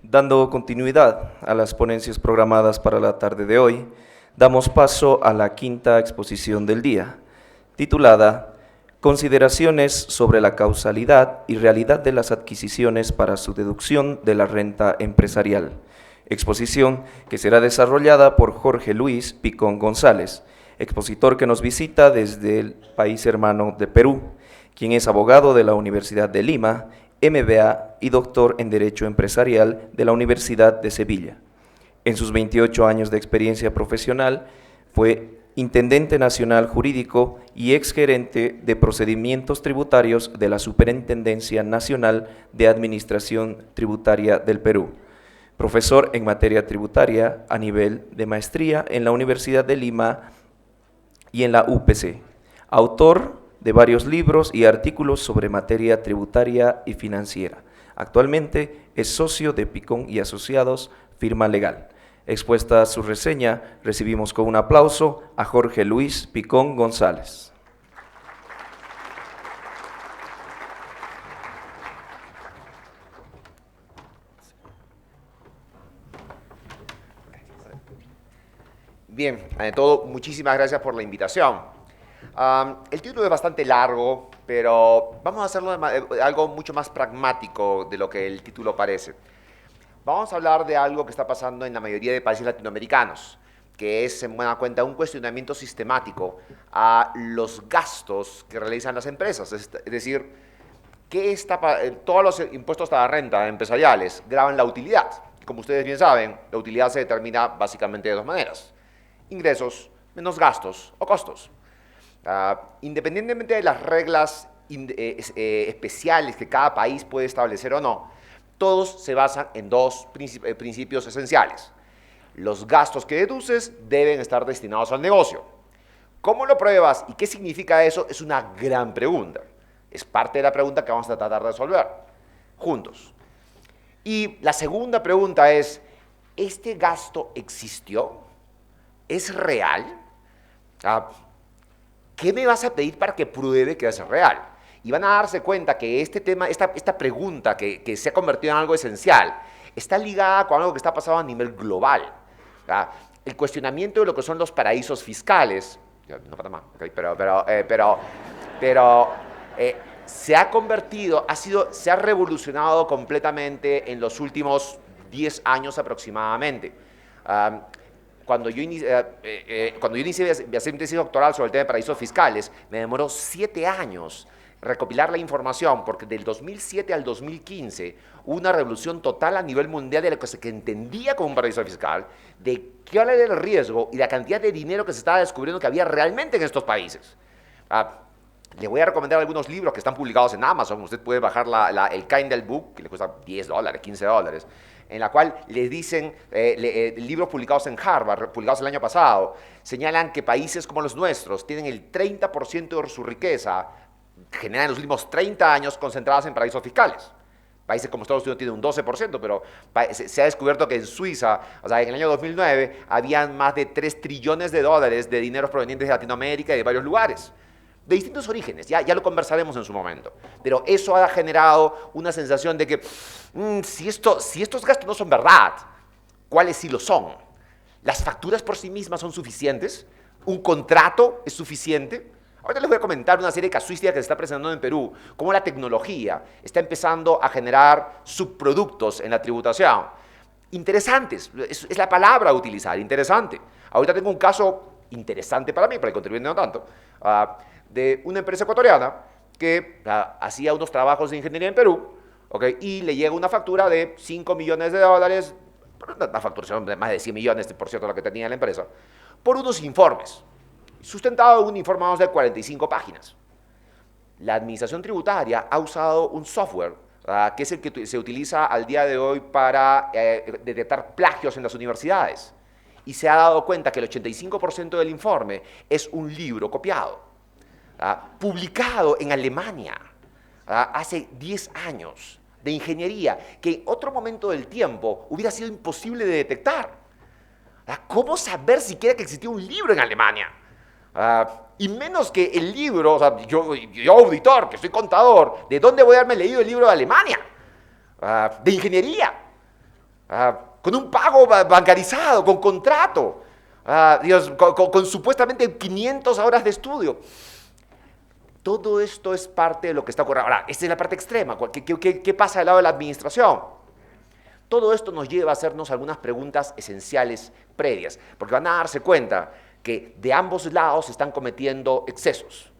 Dando continuidad a las ponencias programadas para la tarde de hoy, damos paso a la quinta exposición del día, titulada Consideraciones sobre la causalidad y realidad de las adquisiciones para su deducción de la renta empresarial, exposición que será desarrollada por Jorge Luis Picón González, expositor que nos visita desde el país hermano de Perú, quien es abogado de la Universidad de Lima, MBA y doctor en Derecho Empresarial de la Universidad de Sevilla. En sus 28 años de experiencia profesional, fue Intendente Nacional Jurídico y exgerente de Procedimientos Tributarios de la Superintendencia Nacional de Administración Tributaria del Perú. Profesor en materia tributaria a nivel de maestría en la Universidad de Lima y en la UPC. Autor de varios libros y artículos sobre materia tributaria y financiera. Actualmente es socio de Picón y Asociados, firma legal. Expuesta su reseña, recibimos con un aplauso a Jorge Luis Picón González. Bien, ante todo, muchísimas gracias por la invitación. El título es bastante largo, pero vamos a hacerlo algo mucho más pragmático de lo que el título parece. Vamos a hablar de algo que está pasando en la mayoría de países latinoamericanos, que es, en buena cuenta, un cuestionamiento sistemático a los gastos que realizan las empresas. Es decir, todos los impuestos a la renta empresariales graban la utilidad. Como ustedes bien saben, la utilidad se determina básicamente de dos maneras: ingresos menos gastos o costos. Independientemente de las reglas especiales que cada país puede establecer o no, todos se basan en dos principios esenciales. Los gastos que deduces deben estar destinados al negocio. ¿Cómo lo pruebas y qué significa eso? Es una gran pregunta. Es parte de la pregunta que vamos a tratar de resolver juntos. Y la segunda pregunta es, ¿este gasto existió? ¿Es real? ¿Qué me vas a pedir para que pruebe que es real? Y van a darse cuenta que este tema, esta pregunta que se ha convertido en algo esencial, está ligada con algo que está pasando a nivel global. El cuestionamiento de lo que son los paraísos fiscales, no para más, okay, pero se ha convertido, se ha revolucionado completamente en los últimos 10 años aproximadamente. Cuando yo inicié mi tesis doctoral sobre el tema de paraísos fiscales, me demoró 7 años recopilar la información, porque del 2007 al 2015 hubo una revolución total a nivel mundial de lo que se entendía como un paraíso fiscal, de qué era el riesgo y la cantidad de dinero que se estaba descubriendo que había realmente en estos países. Le voy a recomendar algunos libros que están publicados en Amazon. Usted puede bajar el Kindle Book, que le cuesta $10, $15, en la cual les dicen, libros publicados en Harvard, publicados el año pasado, señalan que países como los nuestros tienen el 30% de su riqueza generada en los últimos 30 años concentradas en paraísos fiscales. Países como Estados Unidos tienen un 12%, pero se ha descubierto que en Suiza, o sea, en el año 2009, habían más de $3 trillones de dineros provenientes de Latinoamérica y de varios lugares, de distintos orígenes. Ya lo conversaremos en su momento. Pero eso ha generado una sensación de que si estos gastos no son verdad, ¿cuáles sí lo son? ¿Las facturas por sí mismas son suficientes? ¿Un contrato es suficiente? Ahorita les voy a comentar una serie de casuísticas que se está presentando en Perú, cómo la tecnología está empezando a generar subproductos en la tributación. Interesantes, es la palabra a utilizar, interesante. Ahorita tengo un caso interesante para mí, para el contribuyente no tanto, de una empresa ecuatoriana que hacía unos trabajos de ingeniería en Perú, ¿okay? Y le llega una factura de $5 millones, una facturación de más de 100 millones, por cierto, la que tenía la empresa, por unos informes, sustentado en un informe de 45 páginas. La administración tributaria ha usado un software que es el que se utiliza al día de hoy para detectar plagios en las universidades, y se ha dado cuenta que el 85% del informe es un libro copiado, publicado en Alemania. hace 10 años de ingeniería que en otro momento del tiempo hubiera sido imposible de detectar. ¿Cómo saber siquiera que existía un libro en Alemania? Y menos que el libro, o sea, yo auditor, que soy contador, ¿de dónde voy a haberme leído el libro de Alemania? De ingeniería, con un pago bancarizado, con contrato, con supuestamente 500 horas de estudio. Todo esto es parte de lo que está ocurriendo. Ahora, esta es la parte extrema. ¿Qué pasa del lado de la administración? Todo esto nos lleva a hacernos algunas preguntas esenciales previas, porque van a darse cuenta que de ambos lados se están cometiendo excesos.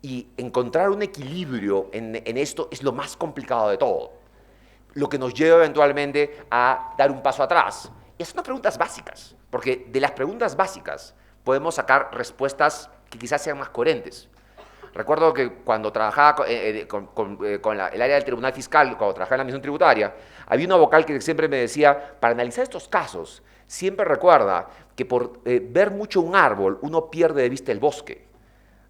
Y encontrar un equilibrio en esto es lo más complicado de todo. Lo que nos lleva eventualmente a dar un paso atrás. Y hacer unas preguntas básicas, porque de las preguntas básicas podemos sacar respuestas que quizás sean más coherentes. Recuerdo que cuando trabajaba con el área del Tribunal Fiscal, cuando trabajaba en la Administración Tributaria, había una vocal que siempre me decía, para analizar estos casos, siempre recuerda que por ver mucho un árbol, uno pierde de vista el bosque.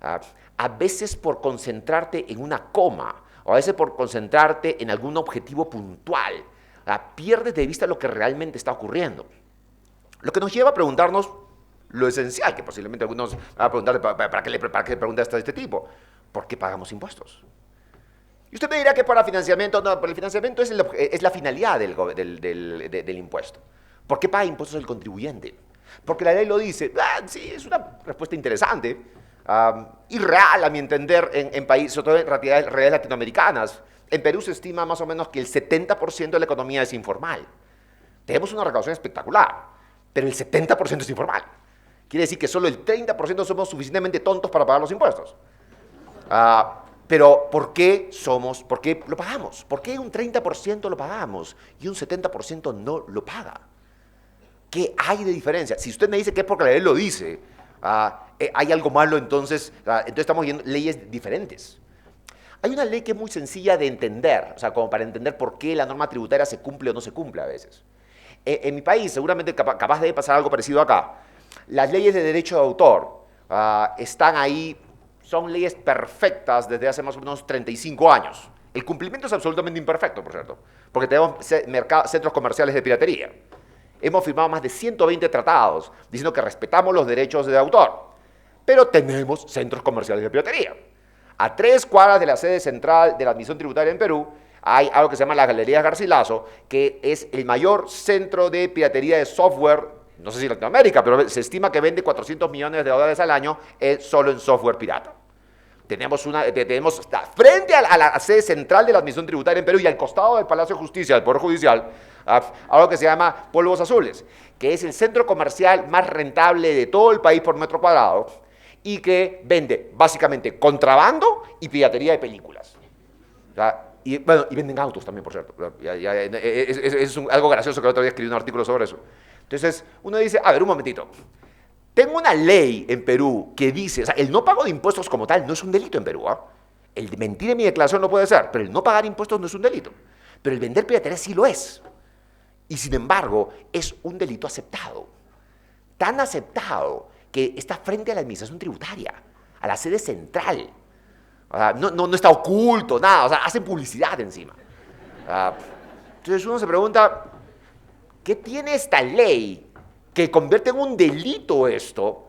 A veces por concentrarte en una coma, o a veces por concentrarte en algún objetivo puntual, pierdes de vista lo que realmente está ocurriendo. Lo que nos lleva a preguntarnos lo esencial, que posiblemente algunos van a preguntar, ¿para qué preguntas de este tipo? ¿Por qué pagamos impuestos? Y usted me dirá que para financiamiento, no, pero el financiamiento es la finalidad del impuesto. ¿Por qué paga impuestos el contribuyente? Porque la ley lo dice. Sí, es una respuesta interesante, irreal a mi entender en países, sobre todo en realidades latinoamericanas. En Perú se estima más o menos que el 70% de la economía es informal. Tenemos una recaudación espectacular, pero el 70% es informal. Quiere decir que solo el 30% somos suficientemente tontos para pagar los impuestos. Pero ¿por qué lo pagamos? ¿Por qué un 30% lo pagamos y un 70% no lo paga? ¿Qué hay de diferencia? Si usted me dice que es porque la ley lo dice, hay algo malo, entonces estamos viendo leyes diferentes. Hay una ley que es muy sencilla de entender, o sea, como para entender por qué la norma tributaria se cumple o no se cumple a veces. En mi país, seguramente capaz de pasar algo parecido acá. Las leyes de derecho de autor están ahí, son leyes perfectas desde hace más o menos 35 años. El cumplimiento es absolutamente imperfecto, por cierto, porque tenemos centros comerciales de piratería. Hemos firmado más de 120 tratados diciendo que respetamos los derechos de autor, pero tenemos centros comerciales de piratería. A 3 cuadras de la sede central de la Administración Tributaria en Perú hay algo que se llama la Galería Garcilaso, que es el mayor centro de piratería de software, no sé si en Latinoamérica, pero se estima que vende $400 millones al año solo en software pirata. Tenemos frente a la sede central de la Administración Tributaria en Perú y al costado del Palacio de Justicia, del Poder Judicial, algo que se llama Polvos Azules, que es el centro comercial más rentable de todo el país por metro cuadrado y que vende básicamente contrabando y piratería de películas. Y venden autos también, por cierto. Es algo gracioso que el otro día escribí un artículo sobre eso. Entonces, uno dice, a ver, un momentito. Tengo una ley en Perú que dice, o sea, el no pago de impuestos como tal no es un delito en Perú. El de mentir en mi declaración no puede ser, pero el no pagar impuestos no es un delito. Pero el vender piratería sí lo es. Y sin embargo, es un delito aceptado. Tan aceptado que está frente a la administración tributaria, a la sede central. No está oculto, nada, o sea, hacen publicidad encima. Entonces uno se pregunta, ¿qué tiene esta ley que convierte en un delito esto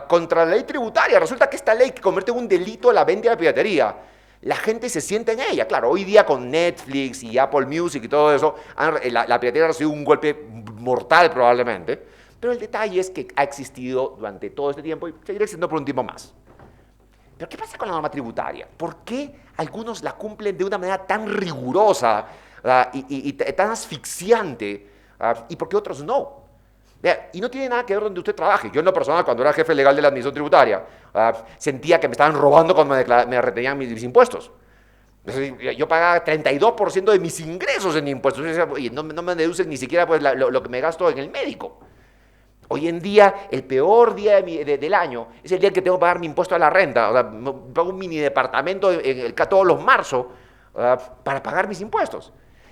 contra la ley tributaria? Resulta que esta ley que convierte en un delito la venta de la piratería, la gente se sienta en ella. Claro, hoy día con Netflix y Apple Music y todo eso, la piratería ha recibido un golpe mortal probablemente, pero el detalle es que ha existido durante todo este tiempo y seguirá existiendo por un tiempo más. Pero ¿qué pasa con la norma tributaria? ¿Por qué algunos la cumplen de una manera tan rigurosa y tan asfixiante y por qué otros no? Y no tiene nada que ver donde usted trabaje. Yo en lo personal, cuando era jefe legal de la Administración Tributaria, sentía que me estaban robando cuando me retenían mis impuestos. Yo pagaba 32% de mis ingresos en impuestos. Oye, no me deducen ni siquiera pues, lo que me gasto en el médico. Hoy en día, el peor día del año es el día en que tengo que pagar mi impuesto a la renta. O sea, pago un mini departamento todos los marzos para pagar mis impuestos.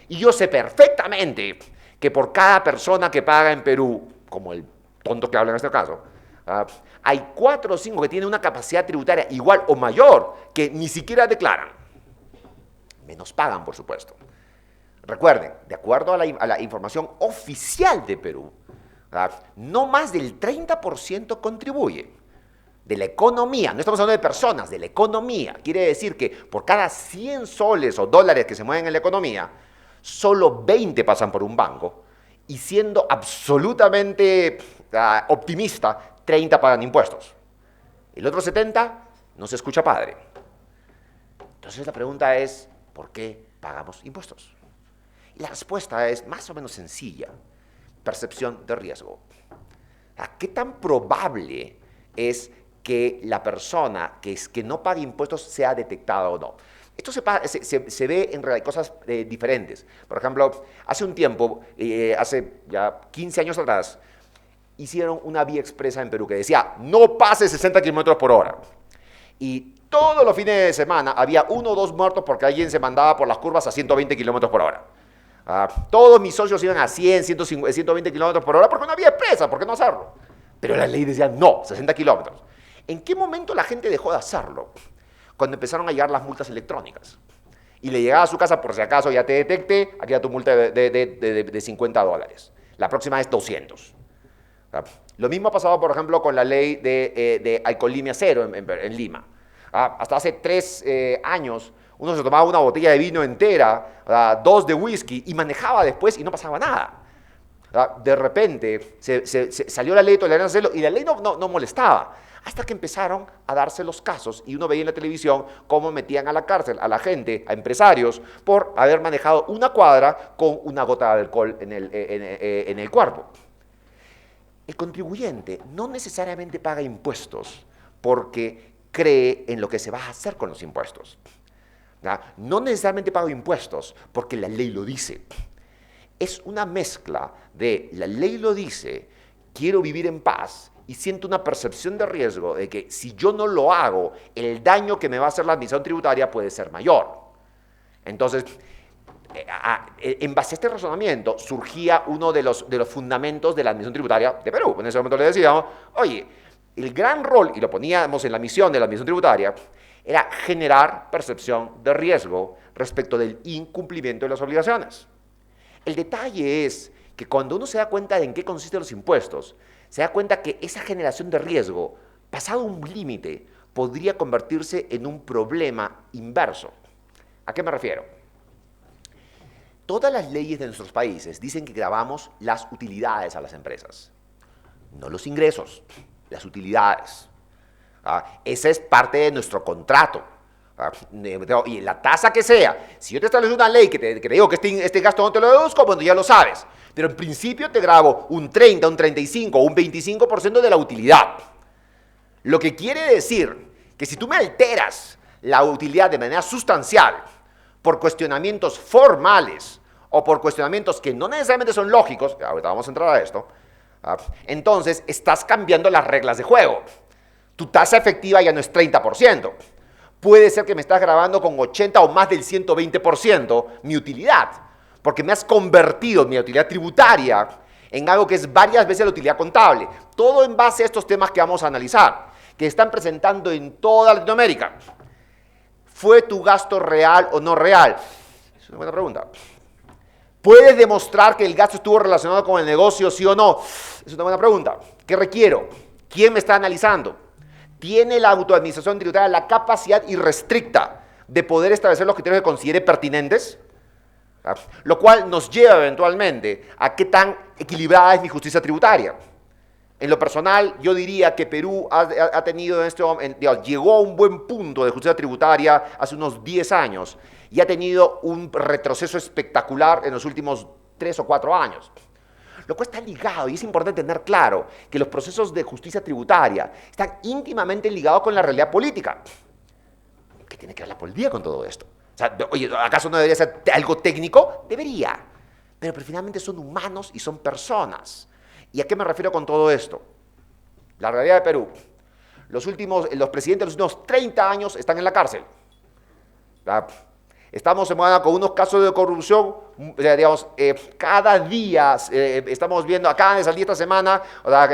Y yo sé perfectamente que por cada persona que paga en Perú, como el tonto que habla en este caso, hay 4 o 5 que tienen una capacidad tributaria igual o mayor que ni siquiera declaran. menos pagan, por supuesto. Recuerden, de acuerdo a la información oficial de Perú, ¿verdad?, no más del 30% contribuye de la economía. No estamos hablando de personas, de la economía. Quiere decir que por cada 100 soles o dólares que se mueven en la economía, solo 20 pasan por un banco y siendo absolutamente optimista, 30 pagan impuestos. El otro 70 no se escucha padre. Entonces la pregunta es, ¿por qué pagamos impuestos? Y la respuesta es más o menos sencilla: percepción de riesgo. ¿Qué tan probable es que la persona que no pague impuestos sea detectada o no? Esto se ve en cosas diferentes. Por ejemplo, hace un tiempo, hace ya 15 años atrás, hicieron una vía expresa en Perú que decía, no pase 60 kilómetros por hora. Y todos los fines de semana había 1 o 2 muertos porque alguien se mandaba por las curvas a 120 kilómetros por hora. Todos mis socios iban a 100, 150, 120 kilómetros por hora porque no había expresa, ¿por qué no hacerlo? Pero la ley decía, no, 60 kilómetros. ¿En qué momento la gente dejó de hacerlo? Cuando empezaron a llegar las multas electrónicas. Y le llegaba a su casa, por si acaso ya te detecté, aquí está tu multa de $50. La próxima es 200. Lo mismo ha pasado, por ejemplo, con la ley de alcoholemia cero en Lima. Hasta hace 3 años, uno se tomaba una botella de vino entera, 2 de whisky, y manejaba después y no pasaba nada. De repente salió la ley de tolerancia cero y la ley no molestaba. Hasta que empezaron a darse los casos y uno veía en la televisión cómo metían a la cárcel a la gente, a empresarios, por haber manejado una cuadra con una gota de alcohol en el cuerpo. El contribuyente no necesariamente paga impuestos porque cree en lo que se va a hacer con los impuestos. No necesariamente paga impuestos porque la ley lo dice. Es una mezcla de la ley lo dice, quiero vivir en paz, y siento una percepción de riesgo de que si yo no lo hago, el daño que me va a hacer la administración tributaria puede ser mayor. Entonces, en base a este razonamiento, surgía uno de los fundamentos de la administración tributaria de Perú. En ese momento le decíamos, oye, el gran rol, y lo poníamos en la misión de la administración tributaria, era generar percepción de riesgo respecto del incumplimiento de las obligaciones. El detalle es que cuando uno se da cuenta de en qué consisten los impuestos, se da cuenta que esa generación de riesgo, pasado un límite, podría convertirse en un problema inverso. ¿A qué me refiero? Todas las leyes de nuestros países dicen que grabamos las utilidades a las empresas, no los ingresos, las utilidades. Esa es parte de nuestro contrato. Y la tasa que sea, si yo te establezco una ley que te digo que este gasto no te lo deduzco, bueno, ya lo sabes. Pero en principio te grabo un 30, un 35 o un 25% de la utilidad. Lo que quiere decir que si tú me alteras la utilidad de manera sustancial por cuestionamientos formales o por cuestionamientos que no necesariamente son lógicos, ahorita vamos a entrar a esto, entonces estás cambiando las reglas de juego. Tu tasa efectiva ya no es 30%. Puede ser que me estás grabando con 80 o más del 120% mi utilidad, porque me has convertido mi utilidad tributaria en algo que es varias veces la utilidad contable. Todo en base a estos temas que vamos a analizar, que están presentando en toda Latinoamérica. ¿Fue tu gasto real o no real? Es una buena pregunta. ¿Puedes demostrar que el gasto estuvo relacionado con el negocio, sí o no? Es una buena pregunta. ¿Qué requiero? ¿Quién me está analizando? ¿Tiene la autoadministración tributaria la capacidad irrestricta de poder establecer los criterios que considere pertinentes? Lo cual nos lleva eventualmente a qué tan equilibrada es mi justicia tributaria. En lo personal, yo diría que Perú ha tenido llegó a un buen punto de justicia tributaria hace unos 10 años y ha tenido un retroceso espectacular en los últimos 3 o 4 años. Lo cual está ligado, y es importante tener claro, que los procesos de justicia tributaria están íntimamente ligados con la realidad política. ¿Qué tiene que ver la política con todo esto? O sea, oye, ¿acaso no debería ser algo técnico? Debería, pero finalmente son humanos y son personas. ¿Y a qué me refiero con todo esto? La realidad de Perú. Los presidentes de los últimos 30 años están en la cárcel. Estamos semana con unos casos de corrupción, digamos, cada día estamos viendo, acaban de salir esta semana, o sea,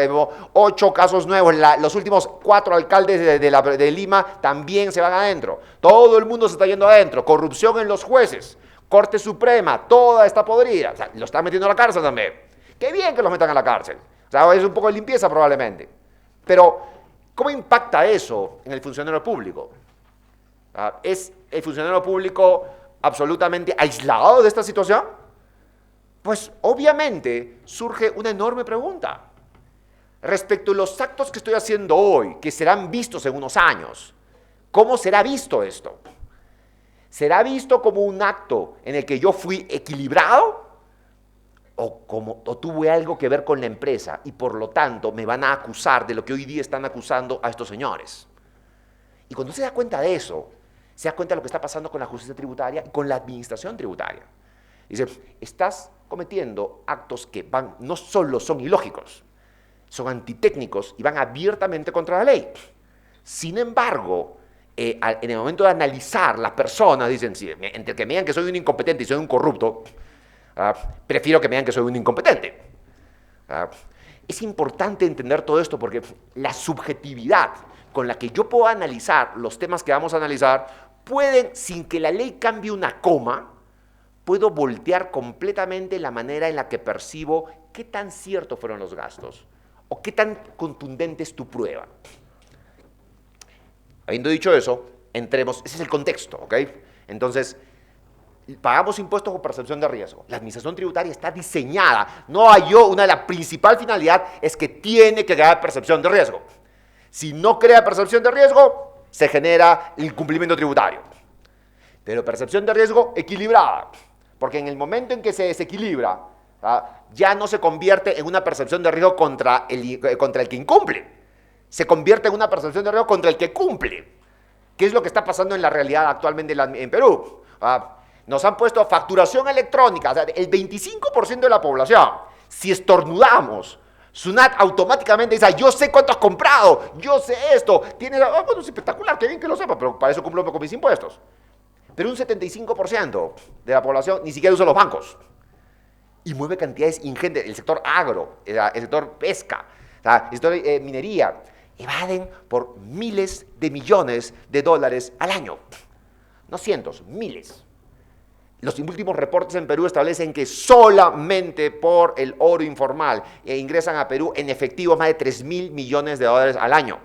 8 casos nuevos, los últimos 4 alcaldes de Lima también se van adentro, todo el mundo se está yendo adentro, corrupción en los jueces, Corte Suprema, toda está podrida, o sea, lo están metiendo a la cárcel también. Qué bien que los metan a la cárcel, o sea, es un poco de limpieza probablemente, pero ¿cómo impacta eso en el funcionario público? ¿Es el funcionario público absolutamente aislado de esta situación? Pues obviamente surge una enorme pregunta. Respecto a los actos que estoy haciendo hoy, que serán vistos en unos años, ¿cómo será visto esto? ¿Será visto como un acto en el que yo fui equilibrado? ¿O tuve algo que ver con la empresa y por lo tanto me van a acusar de lo que hoy día están acusando a estos señores? Y cuando se da cuenta de eso, se da cuenta de lo que está pasando con la justicia tributaria y con la administración tributaria. Dice, estás cometiendo actos que no solo son ilógicos, son antitécnicos y van abiertamente contra la ley. Sin embargo, en el momento de analizar las personas, dicen, sí, entre que me digan que soy un incompetente y soy un corrupto, prefiero que me digan que soy un incompetente. Es importante entender todo esto porque la subjetividad con la que yo puedo analizar los temas que vamos a analizar, pueden, sin que la ley cambie una coma, puedo voltear completamente la manera en la que percibo qué tan ciertos fueron los gastos o qué tan contundente es tu prueba. Habiendo dicho eso, entremos, ese es el contexto, ¿ok? Entonces, pagamos impuestos con percepción de riesgo. La administración tributaria está diseñada, una de las principales finalidades es que tiene que crear percepción de riesgo. Si no crea percepción de riesgo, se genera incumplimiento tributario. Pero percepción de riesgo equilibrada, porque en el momento en que se desequilibra, ya no se convierte en una percepción de riesgo contra el que incumple, se convierte en una percepción de riesgo contra el que cumple. ¿Qué es lo que está pasando en la realidad actualmente en Perú? Nos han puesto facturación electrónica, o sea, el 25% de la población, si estornudamos, SUNAT automáticamente dice, yo sé cuánto has comprado, yo sé esto, tienes, bueno, es espectacular, qué bien que lo sepa, pero para eso cumplo con mis impuestos. Pero un 75% de la población ni siquiera usa los bancos y mueve cantidades ingentes. El sector agro, el sector pesca, el sector minería, evaden por miles de millones de dólares al año. No cientos, miles. Los últimos reportes en Perú establecen que solamente por el oro informal ingresan a Perú en efectivo más de 3.000 millones de dólares al año.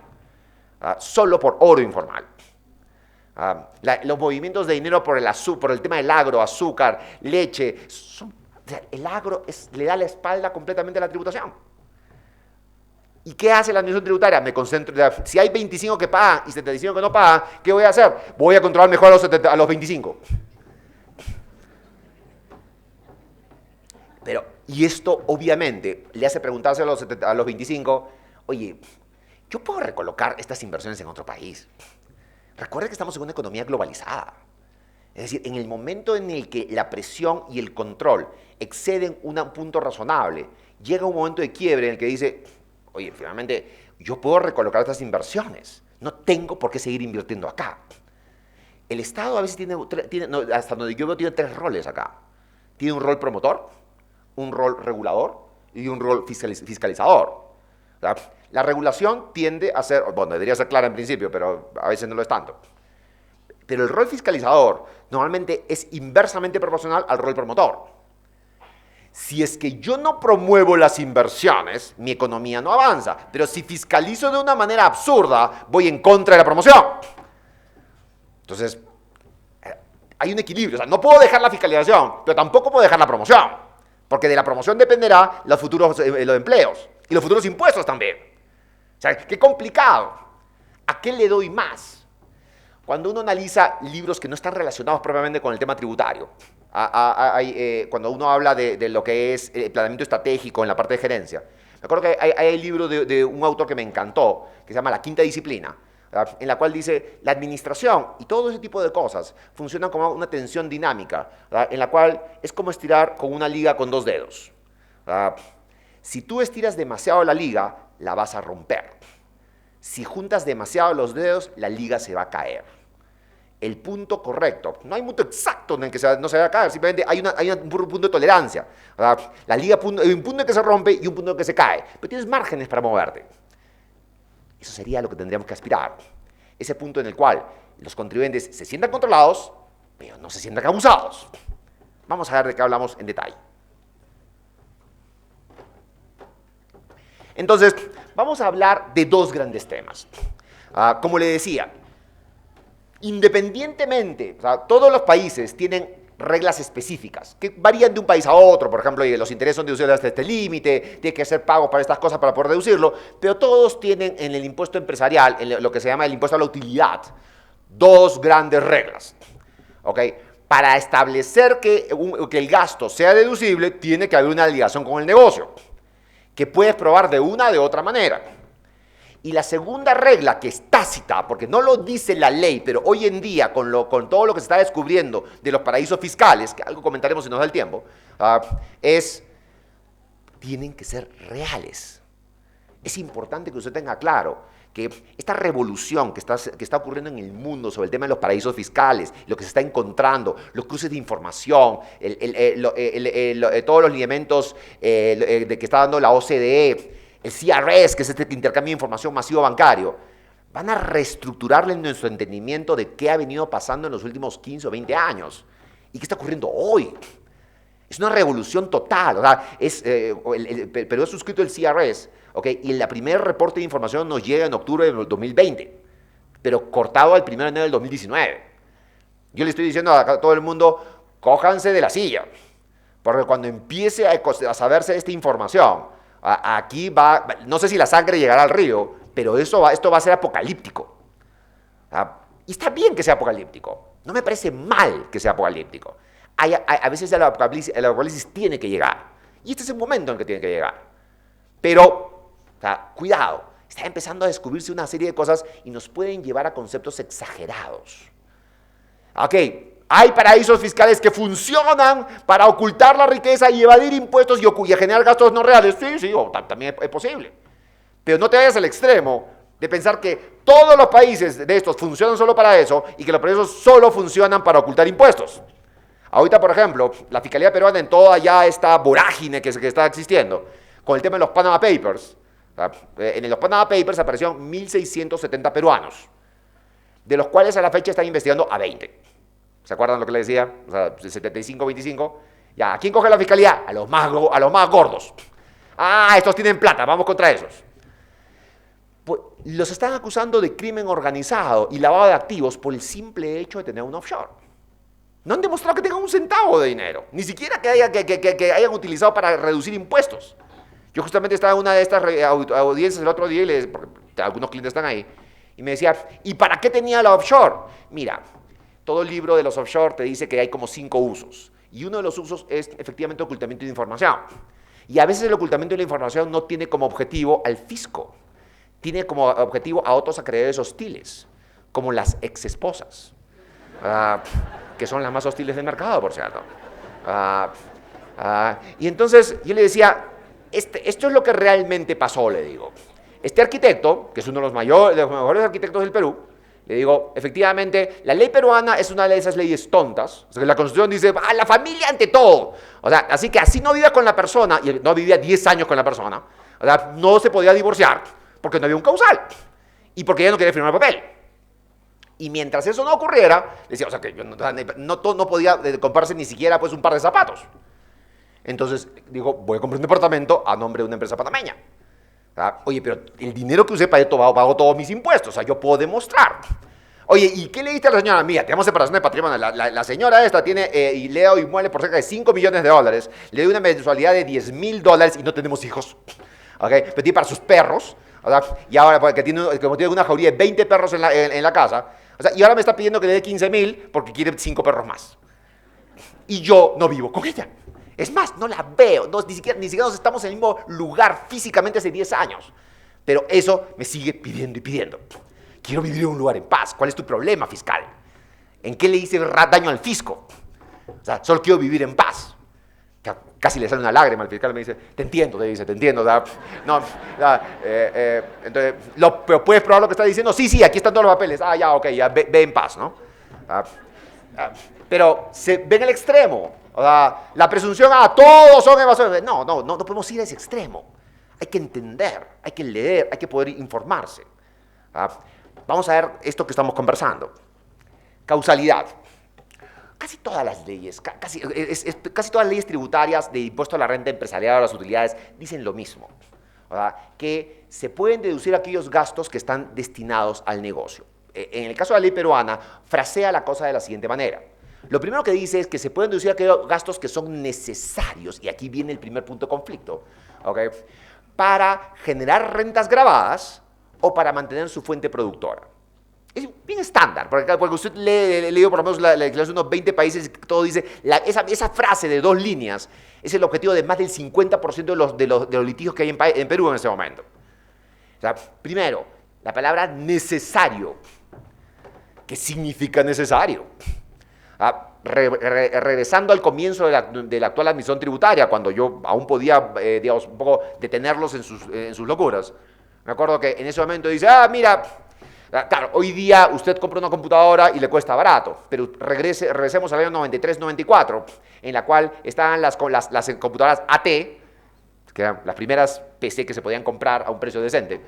Solo por oro informal. Los movimientos de dinero por el tema del agro, azúcar, leche, el agro le da la espalda completamente a la tributación. ¿Y qué hace la administración tributaria? Me concentro, si hay 25 que pagan y 75 que no pagan, ¿qué voy a hacer? Voy a controlar mejor a los 25. Y esto obviamente le hace preguntarse a los 25, oye, ¿yo puedo recolocar estas inversiones en otro país? Recuerda que estamos en una economía globalizada. Es decir, en el momento en el que la presión y el control exceden un punto razonable, llega un momento de quiebre en el que dice, oye, finalmente yo puedo recolocar estas inversiones, no tengo por qué seguir invirtiendo acá. El Estado a veces tiene hasta donde yo veo, tiene 3 roles acá. Tiene un rol promotor, un rol regulador y un rol fiscalizador. La regulación tiende a ser, bueno, debería ser clara en principio, pero a veces no lo es tanto. Pero el rol fiscalizador normalmente es inversamente proporcional al rol promotor. Si es que yo no promuevo las inversiones, mi economía no avanza. Pero si fiscalizo de una manera absurda, voy en contra de la promoción. Entonces, hay un equilibrio. O sea, no puedo dejar la fiscalización, pero tampoco puedo dejar la promoción. Porque de la promoción dependerá los futuros los empleos y los futuros impuestos también. O sea, qué complicado. ¿A qué le doy más? Cuando uno analiza libros que no están relacionados propiamente con el tema tributario, cuando uno habla de lo que es el planeamiento estratégico en la parte de gerencia, me acuerdo que hay el libro de un autor que me encantó, que se llama La Quinta Disciplina, en la cual dice, la administración y todo ese tipo de cosas funcionan como una tensión dinámica, en la cual es como estirar con una liga con 2 dedos. Si tú estiras demasiado la liga, la vas a romper. Si juntas demasiado los dedos, la liga se va a caer. el punto correcto. No hay un punto exacto en el que no se va a caer, simplemente hay un punto de tolerancia. O sea, la liga hay un punto en que se rompe y un punto en que se cae, pero tienes márgenes para moverte. Eso sería lo que tendríamos que aspirar. Ese punto en el cual los contribuyentes se sientan controlados, pero no se sientan abusados. Vamos a ver de qué hablamos en detalle. Entonces, vamos a hablar de dos grandes temas. Como le decía, independientemente, o sea, todos los países tienen reglas específicas que varían de un país a otro. Por ejemplo, los intereses son deducibles hasta este límite, tiene que hacer pagos para estas cosas para poder deducirlo, pero todos tienen en el impuesto empresarial, en lo que se llama el impuesto a la utilidad, dos grandes reglas. ¿Ok? Para establecer que el gasto sea deducible, tiene que haber una ligación con el negocio, que puedes probar de una o de otra manera. Y la segunda regla, que es tácita, porque no lo dice la ley, pero hoy en día, con todo lo que se está descubriendo de los paraísos fiscales, que algo comentaremos si nos da el tiempo, tienen que ser reales. Es importante que usted tenga claro que esta revolución que está ocurriendo en el mundo sobre el tema de los paraísos fiscales, lo que se está encontrando, los cruces de información, todos los lineamientos que está dando la OCDE, el CRS, que es este intercambio de información masivo bancario, van a reestructurarle nuestro entendimiento de qué ha venido pasando en los últimos 15 o 20 años y qué está ocurriendo hoy. Es una revolución total. O sea, Perú ha suscrito el CRS, ¿okay? Y el primer reporte de información nos llega en octubre del 2020, pero cortado al 1 de enero del 2019. Yo le estoy diciendo a todo el mundo, cójanse de la silla, porque cuando empiece a saberse esta información, aquí no sé si la sangre llegará al río, pero esto va a ser apocalíptico. Y está bien que sea apocalíptico. No me parece mal que sea apocalíptico. A veces el apocalipsis tiene que llegar. Y este es el momento en el que tiene que llegar. Pero, cuidado, está empezando a descubrirse una serie de cosas y nos pueden llevar a conceptos exagerados. Ok, hay paraísos fiscales que funcionan para ocultar la riqueza y evadir impuestos y generar gastos no reales. Sí, también es posible. Pero no te vayas al extremo de pensar que todos los países de estos funcionan solo para eso y que los paraísos solo funcionan para ocultar impuestos. Ahorita, por ejemplo, la Fiscalía Peruana en toda ya esta vorágine que está existiendo, con el tema de los Panama Papers, en los Panama Papers aparecieron 1.670 peruanos, de los cuales a la fecha están investigando a 20. ¿Se acuerdan lo que les decía? O sea, 75-25. Ya, ¿a quién coge la Fiscalía? A los más gordos. Estos tienen plata, vamos contra esos. Pues, los están acusando de crimen organizado y lavado de activos por el simple hecho de tener un offshore. No han demostrado que tengan un centavo de dinero, ni siquiera que hayan utilizado para reducir impuestos. Yo justamente estaba en una de estas audiencias el otro día, porque algunos clientes están ahí, y me decía, ¿y para qué tenía la offshore? Mira, todo el libro de los offshore te dice que hay como 5 usos, y uno de los usos es efectivamente ocultamiento de información. Y a veces el ocultamiento de la información no tiene como objetivo al fisco, tiene como objetivo a otros acreedores hostiles, como las exesposas. Que son las más hostiles del mercado, por cierto. Y entonces yo le decía, esto es lo que realmente pasó, le digo. Este arquitecto, que es uno de los mejores arquitectos del Perú, le digo, efectivamente, la ley peruana es una de esas leyes tontas. O sea, la Constitución dice, la familia ante todo. O sea, así que así no vivía con la persona, y no vivía 10 años con la persona, o sea, no se podía divorciar porque no había un causal y porque ella no quería firmar el papel. Y mientras eso no ocurriera, le decía, o sea, que yo no podía comprarse ni siquiera pues, un par de zapatos. Entonces, digo, voy a comprar un departamento a nombre de una empresa panameña. Oye, pero el dinero que usé para esto pago todos mis impuestos, o sea, yo puedo demostrar. Oye, ¿y qué le diste a la señora? Mira, tenemos separación de patrimonio. La señora esta tiene y le doy inmuebles por cerca de $5 millones. Le doy una mensualidad de $10,000 y no tenemos hijos. ¿Okay? Pero tiene para sus perros. O sea, y ahora, porque como tiene una jauría de 20 perros en la casa, o sea, y ahora me está pidiendo que le dé 15,000 porque quiere 5 perros más. Y yo no vivo con ella. Es más, no la veo. Ni siquiera nos estamos en el mismo lugar físicamente hace 10 años. Pero eso me sigue pidiendo y pidiendo. Quiero vivir en un lugar en paz. ¿Cuál es tu problema, fiscal? ¿En qué le hice daño al fisco? O sea, solo quiero vivir en paz. Casi le sale una lágrima al fiscal, me dice, te entiendo, no, entonces, ¿pero puedes probar lo que está diciendo? Sí, aquí están todos los papeles, ya, ok, ya, ve en paz, ¿no? Ah, pero se ve en el extremo. O sea, la presunción, todos son evasores. No podemos ir a ese extremo. Hay que entender, hay que leer, hay que poder informarse. Vamos a ver esto que estamos conversando. Causalidad. Casi todas las leyes, casi todas las leyes tributarias de impuesto a la renta empresarial o las utilidades dicen lo mismo. Que se pueden deducir aquellos gastos que están destinados al negocio. En el caso de la ley peruana, frasea la cosa de la siguiente manera. Lo primero que dice es que se pueden deducir aquellos gastos que son necesarios, y aquí viene el primer punto de conflicto, ¿okay? Para generar rentas gravadas o para mantener su fuente productora. Es bien estándar, porque usted he leído por lo menos la declaración de unos 20 países y todo dice, esa frase de 2 líneas es el objetivo de más del 50% de los litigios que hay en Perú en ese momento. O sea, primero, la palabra necesario. ¿Qué significa necesario? Regresando al comienzo de la actual administración tributaria, cuando yo aún podía, digamos, un poco detenerlos en sus locuras, me acuerdo que en ese momento dice, mira, claro, hoy día usted compra una computadora y le cuesta barato, pero regresemos al año 93-94, en la cual estaban las computadoras AT, que eran las primeras PC que se podían comprar a un precio decente,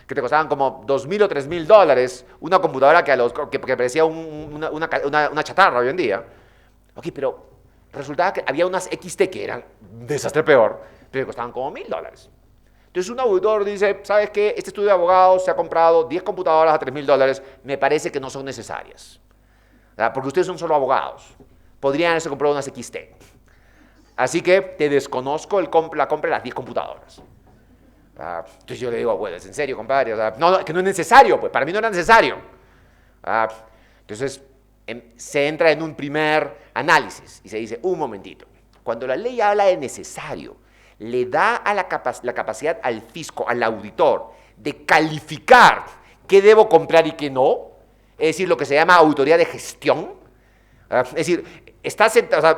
que te costaban como $2,000 o $3,000, una computadora que parecía una chatarra hoy en día. Ok, pero resultaba que había unas XT que eran un desastre peor, pero que costaban como $1,000. Entonces un auditor dice, ¿sabes qué? Este estudio de abogados se ha comprado 10 computadoras a $3,000, me parece que no son necesarias. Porque ustedes son solo abogados. Podrían haberse comprado unas XT. Así que te desconozco la compra de las 10 computadoras. Entonces yo le digo, bueno, ¿es en serio, compadre? O sea, no, que no es necesario, pues para mí no era necesario. Entonces se entra en un primer análisis y se dice, un momentito, cuando la ley habla de necesario, le da a la capacidad al fisco, al auditor, de calificar qué debo comprar y qué no, es decir, lo que se llama auditoría de gestión. Es decir,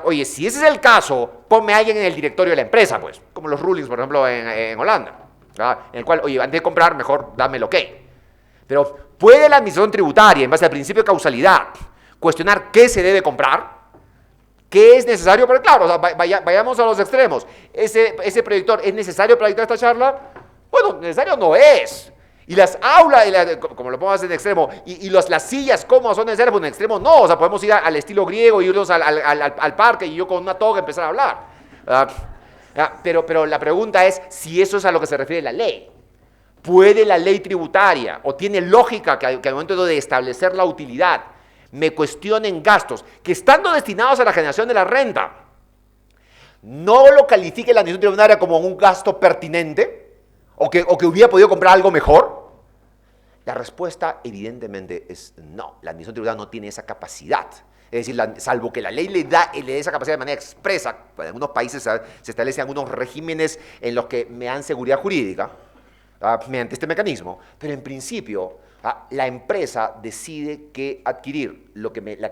oye, si ese es el caso, ponme a alguien en el directorio de la empresa, pues, como los rulings, por ejemplo, en Holanda, en el cual, oye, antes de comprar, mejor dame el ok. Pero, ¿puede la administración tributaria, en base al principio de causalidad, cuestionar qué se debe comprar? ¿Qué es necesario? Pero claro, o sea, vayamos a los extremos. ¿Ese proyector es necesario para dictar esta charla? Bueno, necesario no es. Y las aulas, como lo pongo en extremo, y las sillas cómodas son necesarias, pues en extremo no. O sea, podemos ir al estilo griego y irnos al parque y yo con una toga empezar a hablar. Pero la pregunta es si eso es a lo que se refiere la ley. ¿Puede la ley tributaria o tiene lógica que al momento de establecer la utilidad me cuestionen gastos que estando destinados a la generación de la renta no lo califique la administración tributaria como un gasto pertinente? ¿O que hubiera podido comprar algo mejor? La respuesta evidentemente es no. La administración tributaria no tiene esa capacidad. Es decir, salvo que la ley le dé esa capacidad de manera expresa. En algunos países se establecen algunos regímenes en los que me dan seguridad jurídica mediante este mecanismo. Pero en principio, la empresa decide que adquirir lo que la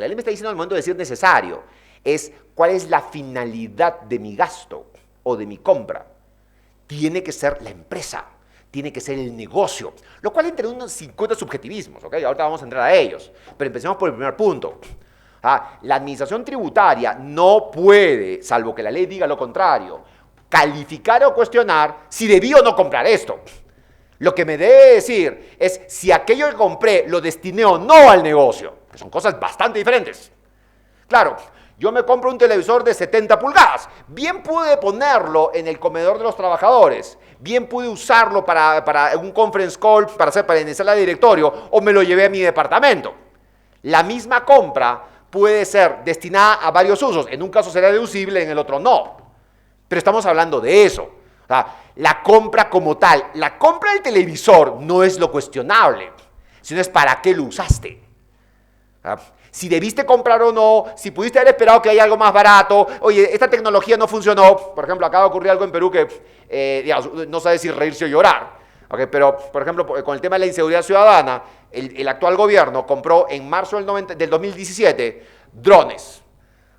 ley me está diciendo al momento de decir necesario es cuál es la finalidad de mi gasto o de mi compra. Tiene que ser la empresa, tiene que ser el negocio, lo cual entra en unos 50 subjetivismos, ¿ok? Ahorita vamos a entrar a ellos, pero empecemos por el primer punto. La administración tributaria no puede, salvo que la ley diga lo contrario, calificar o cuestionar si debí o no comprar esto. Lo que me debe decir es si aquello que compré lo destiné o no al negocio, que son cosas bastante diferentes. Claro, yo me compro un televisor de 70 pulgadas. Bien pude ponerlo en el comedor de los trabajadores. Bien pude usarlo para un conference call, para iniciar el directorio, o me lo llevé a mi departamento. La misma compra puede ser destinada a varios usos. En un caso será deducible, en el otro no. Pero estamos hablando de eso. O sea, la compra como tal, la compra del televisor no es lo cuestionable, sino es para qué lo usaste. Si debiste comprar o no, si pudiste haber esperado que haya algo más barato, oye, esta tecnología no funcionó, por ejemplo, acaba de ocurrir algo en Perú que digamos, no sabe si reírse o llorar, ¿okay? Pero, por ejemplo, con el tema de la inseguridad ciudadana, el actual gobierno compró en marzo del 2017 drones,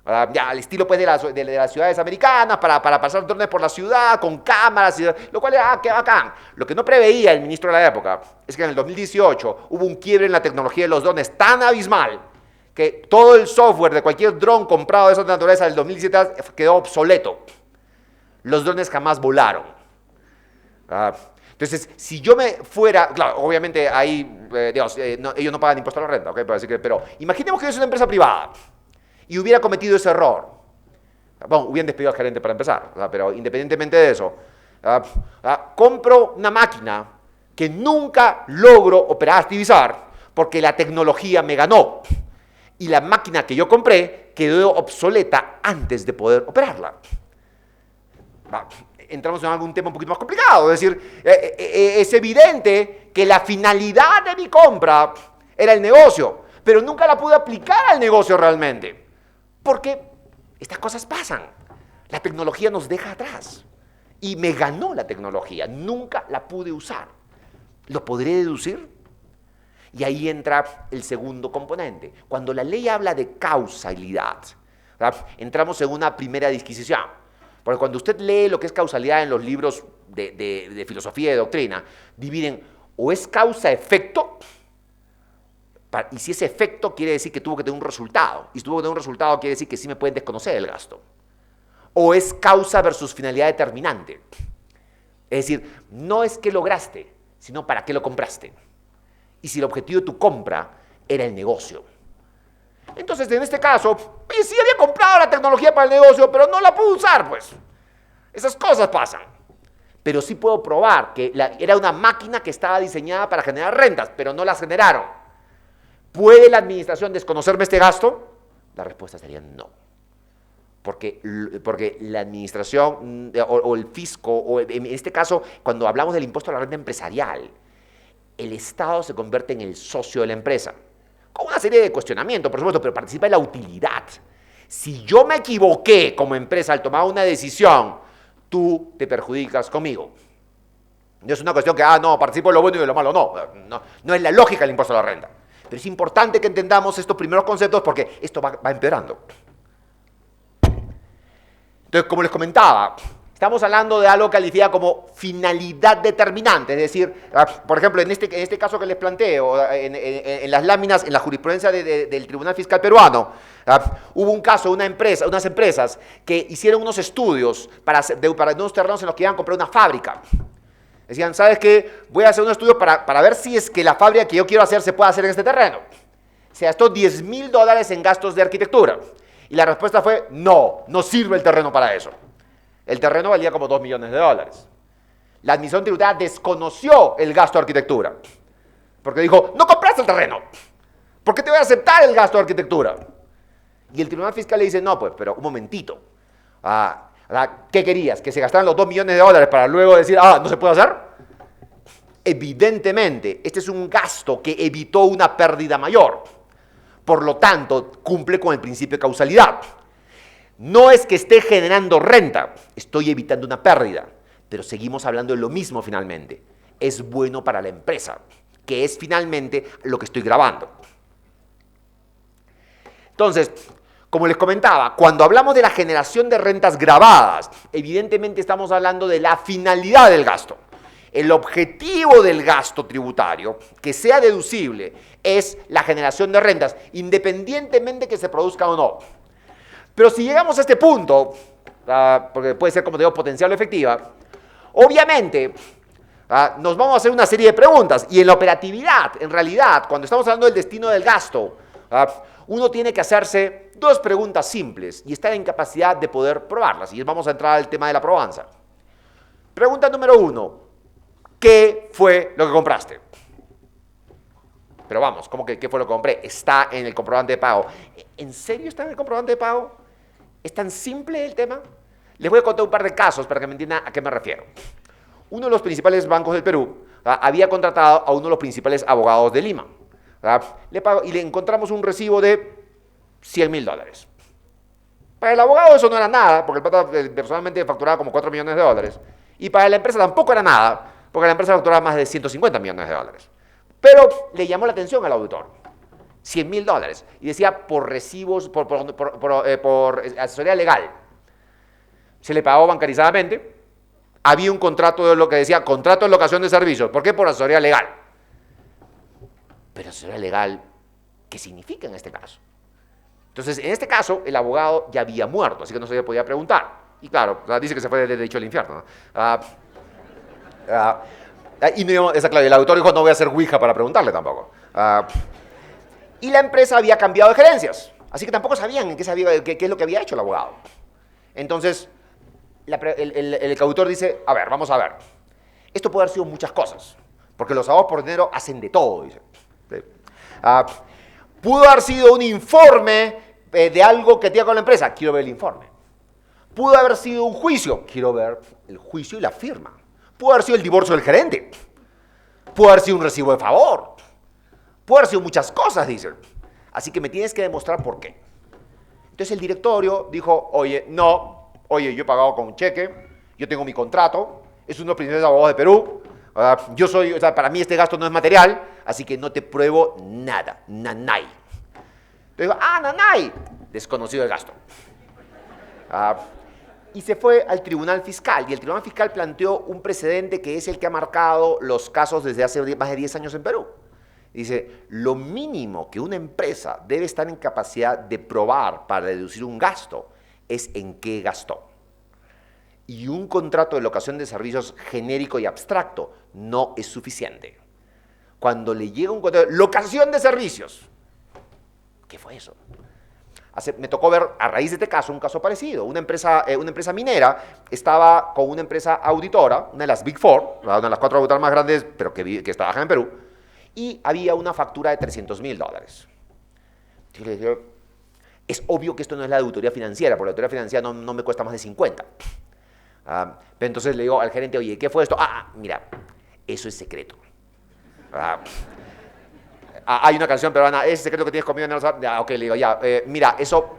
Ya, al estilo pues, de las ciudades americanas, para pasar drones por la ciudad, con cámaras, lo cual era, qué bacán. Lo que no preveía el ministro de la época es que en el 2018 hubo un quiebre en la tecnología de los drones tan abismal que todo el software de cualquier dron comprado de esa naturaleza del 2017 quedó obsoleto. Los drones jamás volaron. Entonces, si yo me fuera, claro, obviamente ahí, digamos, ellos no pagan impuesto a la renta, ¿okay? Pero imaginemos que yo soy una empresa privada y hubiera cometido ese error. Bueno, hubieran despedido al gerente para empezar, pero independientemente de eso, compro una máquina que nunca logro operativizar porque la tecnología me ganó y la máquina que yo compré quedó obsoleta antes de poder operarla. Entramos en algún tema un poquito más complicado, es decir, es evidente que la finalidad de mi compra era el negocio, pero nunca la pude aplicar al negocio realmente, porque estas cosas pasan, la tecnología nos deja atrás, y me ganó la tecnología, nunca la pude usar. ¿Lo podré deducir? Y ahí entra el segundo componente. Cuando la ley habla de causalidad, ¿verdad? Entramos en una primera disquisición. Porque cuando usted lee lo que es causalidad en los libros de filosofía y de doctrina, dividen o es causa-efecto, y si ese efecto quiere decir que tuvo que tener un resultado, y si tuvo que tener un resultado quiere decir que sí me pueden desconocer el gasto, o es causa versus finalidad determinante. Es decir, no es que lograste, sino para qué lo compraste. Y si el objetivo de tu compra era el negocio. Entonces, en este caso, oye, sí había comprado la tecnología para el negocio, pero no la pude usar, pues. Esas cosas pasan. Pero sí puedo probar que era una máquina que estaba diseñada para generar rentas, pero no las generaron. ¿Puede la administración desconocerme este gasto? La respuesta sería no. Porque la administración o el fisco, o en este caso, cuando hablamos del impuesto a la renta empresarial, el Estado se convierte en el socio de la empresa. Con una serie de cuestionamientos, por supuesto, pero participa en la utilidad. Si yo me equivoqué como empresa al tomar una decisión, tú te perjudicas conmigo. No es una cuestión que, no, participo en lo bueno y de lo malo, no es la lógica del impuesto a la renta. Pero es importante que entendamos estos primeros conceptos porque esto va empeorando. Entonces, como les comentaba, estamos hablando de algo calificado como finalidad determinante, es decir, por ejemplo, en este caso que les planteo, en las láminas, en la jurisprudencia del Tribunal Fiscal Peruano, hubo un caso de unas empresas que hicieron unos estudios para unos terrenos en los que iban a comprar una fábrica. Decían, ¿sabes qué? Voy a hacer un estudio para ver si es que la fábrica que yo quiero hacer se puede hacer en este terreno. Se gastó $10,000 en gastos de arquitectura. Y la respuesta fue, no sirve el terreno para eso. El terreno valía como $2 millones. La administración tributaria desconoció el gasto de arquitectura. Porque dijo, no compraste el terreno. ¿Por qué te voy a aceptar el gasto de arquitectura? Y el Tribunal Fiscal le dice, no, pues, pero un momentito. ¿Qué querías? ¿Que se gastaran los $2 millones para luego decir, no se puede hacer? Evidentemente, este es un gasto que evitó una pérdida mayor. Por lo tanto, cumple con el principio de causalidad. No es que esté generando renta, estoy evitando una pérdida, pero seguimos hablando de lo mismo finalmente. Es bueno para la empresa, que es finalmente lo que estoy grabando. Entonces, como les comentaba, cuando hablamos de la generación de rentas grabadas, evidentemente estamos hablando de la finalidad del gasto. El objetivo del gasto tributario, que sea deducible, es la generación de rentas, independientemente que se produzca o no. Pero si llegamos a este punto, porque puede ser, como te digo, potencial o efectiva, obviamente nos vamos a hacer una serie de preguntas. Y en la operatividad, en realidad, cuando estamos hablando del destino del gasto, uno tiene que hacerse dos preguntas simples y estar en capacidad de poder probarlas. Y vamos a entrar al tema de la probanza. Pregunta número 1. ¿Qué fue lo que compraste? Pero vamos, ¿cómo que qué fue lo que compré? Está en el comprobante de pago. ¿En serio está en el comprobante de pago? ¿Es tan simple el tema? Les voy a contar un par de casos para que me entiendan a qué me refiero. Uno de los principales bancos del Perú había contratado a uno de los principales abogados de Lima. Y le encontramos un recibo de $100,000. Para el abogado eso no era nada, porque el pata personalmente facturaba como $4 millones. Y para la empresa tampoco era nada, porque la empresa facturaba más de $150 millones. Pero le llamó la atención al auditor. $100.000. Y decía por recibos, por asesoría legal. Se le pagó bancarizadamente. Había un contrato de lo que decía contrato de locación de servicios. ¿Por qué? Por asesoría legal. Pero asesoría legal, ¿qué significa en este caso? Entonces, en este caso, el abogado ya había muerto, así que no se le podía preguntar. Y claro, dice que se fue de derecho al infierno, ¿no? Y no, claro, el autor dijo, no voy a hacer ouija para preguntarle tampoco. Y la empresa había cambiado de gerencias, así que tampoco sabían qué es lo que había hecho el abogado. Entonces, el autor dice, a ver, vamos a ver. Esto puede haber sido muchas cosas, porque los abogados por dinero hacen de todo, dice. Pudo haber sido un informe de algo que tenía con la empresa, quiero ver el informe. Pudo haber sido un juicio, quiero ver el juicio y la firma. Pudo haber sido el divorcio del gerente. Pudo haber sido un recibo de favor. Pudo haber sido muchas cosas, dicen. Así que me tienes que demostrar por qué. Entonces el directorio dijo, oye, yo he pagado con un cheque, yo tengo mi contrato, es uno de los principales abogados de Perú, para mí este gasto no es material, así que no te pruebo nada, nanay. Entonces digo, nanay, desconocido el gasto. Y se fue al Tribunal Fiscal, y el Tribunal Fiscal planteó un precedente que es el que ha marcado los casos desde hace más de 10 años en Perú. Dice, lo mínimo que una empresa debe estar en capacidad de probar para deducir un gasto es en qué gastó. Y un contrato de locación de servicios genérico y abstracto no es suficiente. Cuando le llega un contrato de locación de servicios, ¿qué fue eso? Me tocó ver, a raíz de este caso, un caso parecido. Una empresa minera estaba con una empresa auditora, una de las Big Four, una de las 4 auditoras más grandes, pero que trabajan en Perú, y había una factura de $300.000. Yo le digo, es obvio que esto no es la auditoría financiera, porque la auditoría financiera no me cuesta más de 50. Pero entonces le digo al gerente, oye, ¿qué fue esto? Mira, eso es secreto. Hay una canción peruana, ese secreto que tienes conmigo en el ok, le digo, mira, eso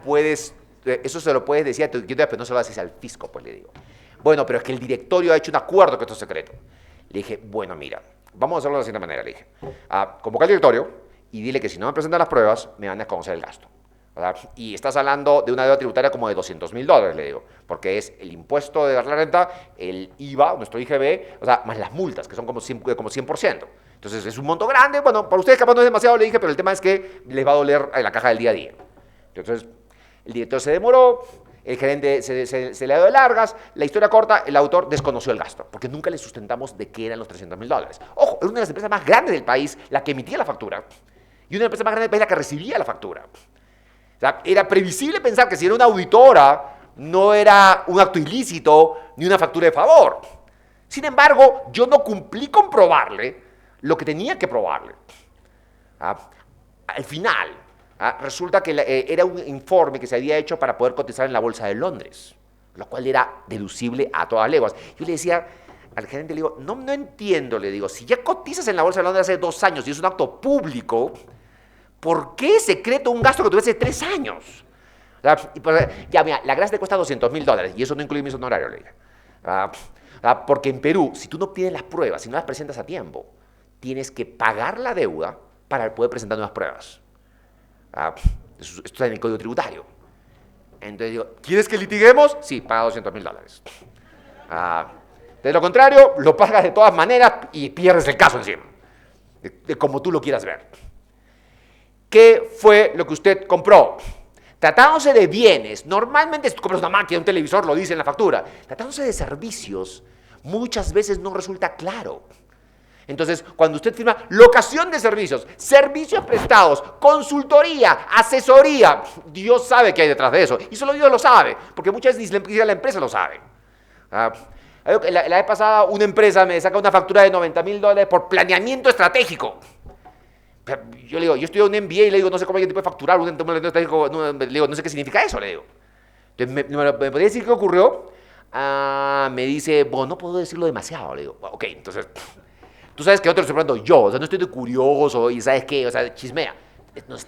se lo puedes decir a tu cliente, pero no se lo haces al fisco, pues le digo. Bueno, pero es que el directorio ha hecho un acuerdo que esto es secreto. Le dije, bueno, mira, vamos a hacerlo de la siguiente manera, le dije. Convoca al directorio y dile que si no me presentan las pruebas, me van a desconocer el gasto. Y estás hablando de una deuda tributaria como de $200.000, le digo, porque es el impuesto de la renta, el IVA, nuestro IGB, más las multas, que son como 100%. Entonces es un monto grande, bueno, para ustedes capaz no es demasiado, le dije, pero el tema es que les va a doler en la caja del día a día. Entonces el director se demoró, el gerente se le dio de largas, la historia corta, el autor desconoció el gasto, porque nunca le sustentamos de qué eran los $300.000. Ojo, era una de las empresas más grandes del país la que emitía la factura, y una de las empresas más grandes del país la que recibía la factura. O sea, era previsible pensar que si era una auditora, no era un acto ilícito ni una factura de favor. Sin embargo, yo no cumplí con probarle lo que tenía que probarle. Al final, resulta que era un informe que se había hecho para poder cotizar en la Bolsa de Londres, lo cual era deducible a todas leguas. Yo le decía al gerente, le digo, no entiendo, le digo, si ya cotizas en la Bolsa de Londres hace 2 años y es un acto público, ¿por qué es secreto un gasto que tuve hace 3 años? Mira, la grasa te cuesta $200.000 y eso no incluye mis honorarios, le dije. Porque en Perú, si tú no pides las pruebas, si no las presentas a tiempo, tienes que pagar la deuda para poder presentar nuevas pruebas. Esto está en el Código Tributario. Entonces digo, ¿quieres que litiguemos? Sí, paga $200.000. De lo contrario, lo pagas de todas maneras y pierdes el caso encima, de como tú lo quieras ver. ¿Qué fue lo que usted compró? Tratándose de bienes, normalmente si tú compras una máquina, un televisor, lo dice en la factura. Tratándose de servicios, muchas veces no resulta claro. Entonces, cuando usted firma locación de servicios, servicios prestados, consultoría, asesoría, Dios sabe qué hay detrás de eso. Y solo Dios lo sabe, porque muchas veces ni la empresa lo sabe. La vez pasada una empresa me saca una factura de $90.000 por planeamiento estratégico. Yo le digo, yo estudié un MBA y le digo, no sé cómo alguien te puede facturar un planeamiento estratégico, le digo, no sé qué significa eso, le digo. Entonces, ¿me podría decir qué ocurrió? Me dice, bueno, no puedo decirlo demasiado, le digo. Ok, entonces, tú sabes que yo te lo estoy preguntando yo, o sea, no estoy de curioso y ¿sabes qué? O sea, chismea. Nos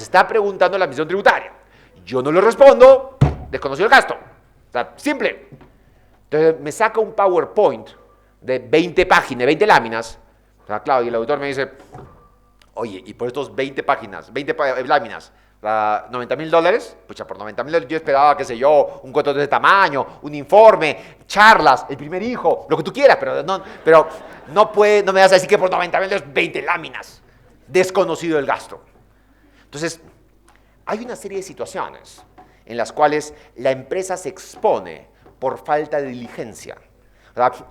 está preguntando la admisión tributaria. Yo no le respondo, desconocido el gasto. O sea, simple. Entonces, me saca un PowerPoint de 20 páginas, 20 láminas. O sea, claro, y el auditor me dice, Oye, y por estos 20 páginas, 20 láminas, $90,000, pucha, por $90,000 yo esperaba, qué sé yo, un cuento de ese tamaño, un informe, charlas, el primer hijo, lo que tú quieras, pero no me vas a decir que por $90,000 20 láminas. Desconocido el gasto. Entonces, hay una serie de situaciones en las cuales la empresa se expone por falta de diligencia.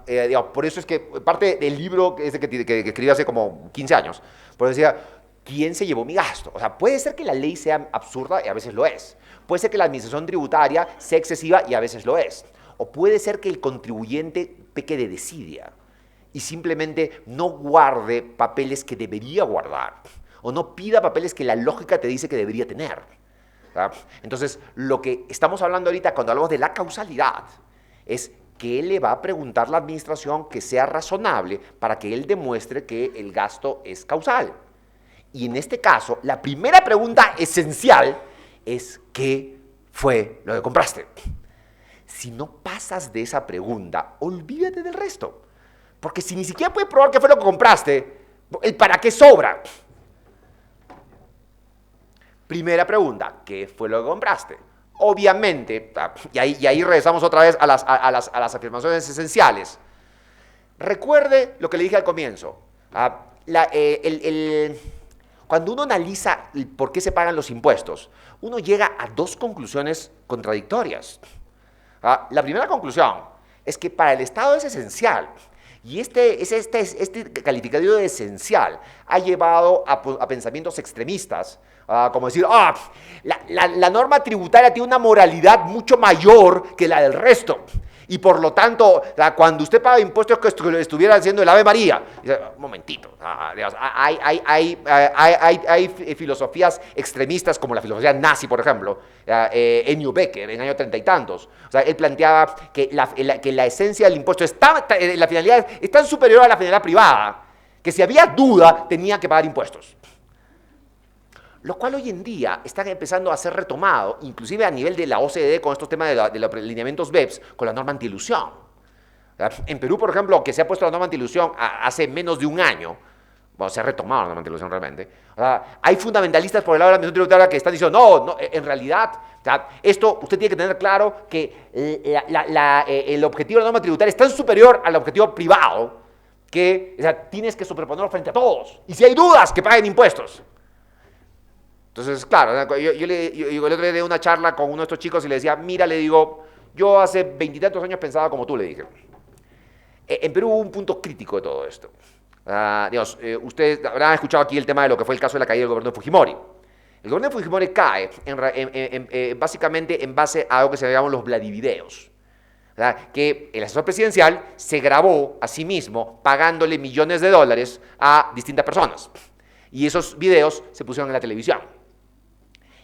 Digamos, por eso es que parte del libro que escribí hace como 15 años, pues decía, ¿quién se llevó mi gasto? O sea, puede ser que la ley sea absurda y a veces lo es. Puede ser que la administración tributaria sea excesiva y a veces lo es. O puede ser que el contribuyente peque de desidia y simplemente no guarde papeles que debería guardar. O no pida papeles que la lógica te dice que debería tener. Entonces, lo que estamos hablando ahorita cuando hablamos de la causalidad es que él le va a preguntar a la administración que sea razonable para que él demuestre que el gasto es causal. Y en este caso, la primera pregunta esencial es ¿qué fue lo que compraste? Si no pasas de esa pregunta, olvídate del resto. Porque si ni siquiera puedes probar qué fue lo que compraste, ¿el para qué sobra? Primera pregunta, ¿qué fue lo que compraste? Obviamente, y ahí regresamos otra vez a las afirmaciones esenciales. Recuerde lo que le dije al comienzo. Cuando uno analiza por qué se pagan los impuestos, uno llega a dos conclusiones contradictorias. La primera conclusión es que para el Estado es esencial. Y este calificativo de esencial ha llevado a pensamientos extremistas, como decir, la norma tributaria tiene una moralidad mucho mayor que la del resto. Y por lo tanto, cuando usted paga impuestos que estuviera haciendo el Ave María, un momentito, hay filosofías extremistas como la filosofía nazi, por ejemplo, Ennio Becker, en el año 30 y tantos. O sea, él planteaba que la esencia del impuesto, la finalidad es tan superior a la finalidad privada, que si había duda, tenía que pagar impuestos. Lo cual hoy en día está empezando a ser retomado, inclusive a nivel de la OCDE con estos temas de los lineamientos BEPS, con la norma antielusión. En Perú, por ejemplo, que se ha puesto la norma antielusión hace menos de un año, bueno, se ha retomado la norma antielusión realmente, hay fundamentalistas por el lado de la administración tributaria que están diciendo, no, en realidad, esto usted tiene que tener claro que el objetivo de la norma tributaria es tan superior al objetivo privado que tienes que superponerlo frente a todos. Y si hay dudas, que paguen impuestos. Entonces, claro, yo el otro día di una charla con uno de estos chicos y le decía, mira, le digo, yo hace 20 y tantos años pensaba como tú, le dije. En Perú hubo un punto crítico de todo esto. Ustedes habrán escuchado aquí el tema de lo que fue el caso de la caída del gobierno de Fujimori. El gobierno de Fujimori cae básicamente en base a algo que se llaman los Vladivideos. Que el asesor presidencial se grabó a sí mismo pagándole millones de dólares a distintas personas. Y esos videos se pusieron en la televisión.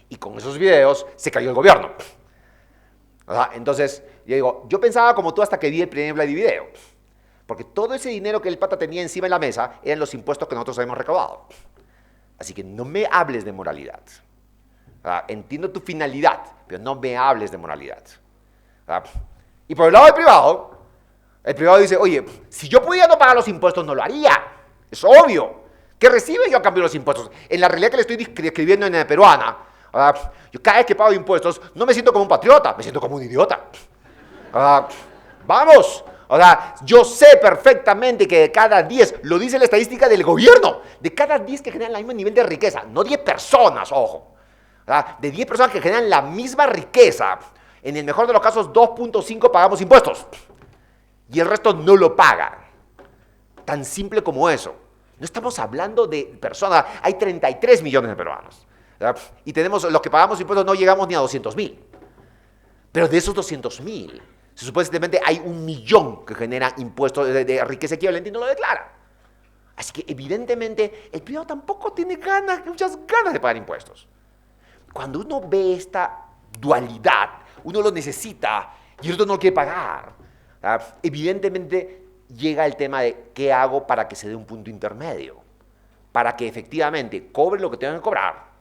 Y con esos videos se cayó el gobierno. Entonces, yo pensaba como tú hasta que vi el primer Vladivideo. Porque todo ese dinero que el pata tenía encima de la mesa eran los impuestos que nosotros habíamos recaudado. Así que no me hables de moralidad. Entiendo tu finalidad, pero no me hables de moralidad. Y por el lado del el privado dice, oye, si yo pudiera no pagar los impuestos, no lo haría. Es obvio. ¿Qué recibe yo a cambio de los impuestos? En la realidad que le estoy describiendo en la peruana, yo cada vez que pago impuestos no me siento como un patriota, me siento como un idiota. Vamos, yo sé perfectamente que de cada 10, lo dice la estadística del gobierno, de cada 10 que generan el mismo nivel de riqueza, no 10 personas, ojo, de 10 personas que generan la misma riqueza, en el mejor de los casos 2.5 pagamos impuestos y el resto no lo paga. Tan simple como eso. No estamos hablando de personas, hay 33 millones de peruanos. Y los que pagamos impuestos no llegamos ni a 200,000. Pero de esos 200,000, supuestamente hay 1 millón que genera impuestos de riqueza equivalente y no lo declara. Así que evidentemente el privado tampoco tiene muchas ganas de pagar impuestos. Cuando uno ve esta dualidad, uno lo necesita y el otro no lo quiere pagar. Evidentemente llega el tema de qué hago para que se dé un punto intermedio, para que efectivamente cobre lo que tengan que cobrar,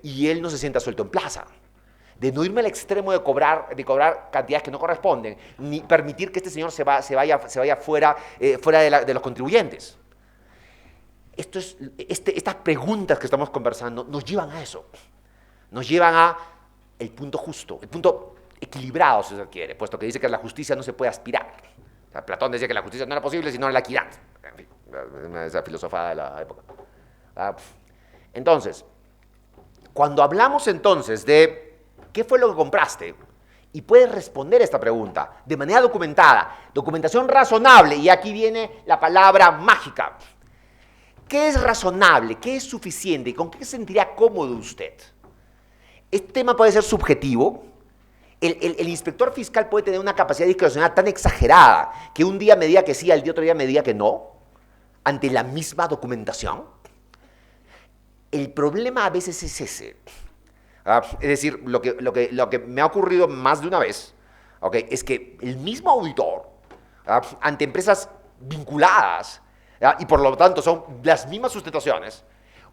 y él no se sienta suelto en plaza, de no irme al extremo de cobrar cantidades que no corresponden, ni permitir que este señor se vaya fuera de los contribuyentes. Estas preguntas que estamos conversando nos llevan a eso. Nos llevan a el punto justo, el punto equilibrado, si se quiere, puesto que dice que la justicia no se puede aspirar. O sea, Platón decía que la justicia no era posible sino la equidad. En fin, esa filosofía de la época. Entonces, cuando hablamos entonces de qué fue lo que compraste, y puedes responder esta pregunta de manera documentada, documentación razonable, y aquí viene la palabra mágica. ¿Qué es razonable? ¿Qué es suficiente? ¿Y con qué se sentiría cómodo usted? Este tema puede ser subjetivo. El inspector fiscal puede tener una capacidad discrecional tan exagerada que un día me diga que sí, al día otro día me diga que no, ante la misma documentación. El problema a veces es ese. Es decir, lo que me ha ocurrido más de una vez, es que el mismo auditor, ante empresas vinculadas, y por lo tanto son las mismas sustentaciones,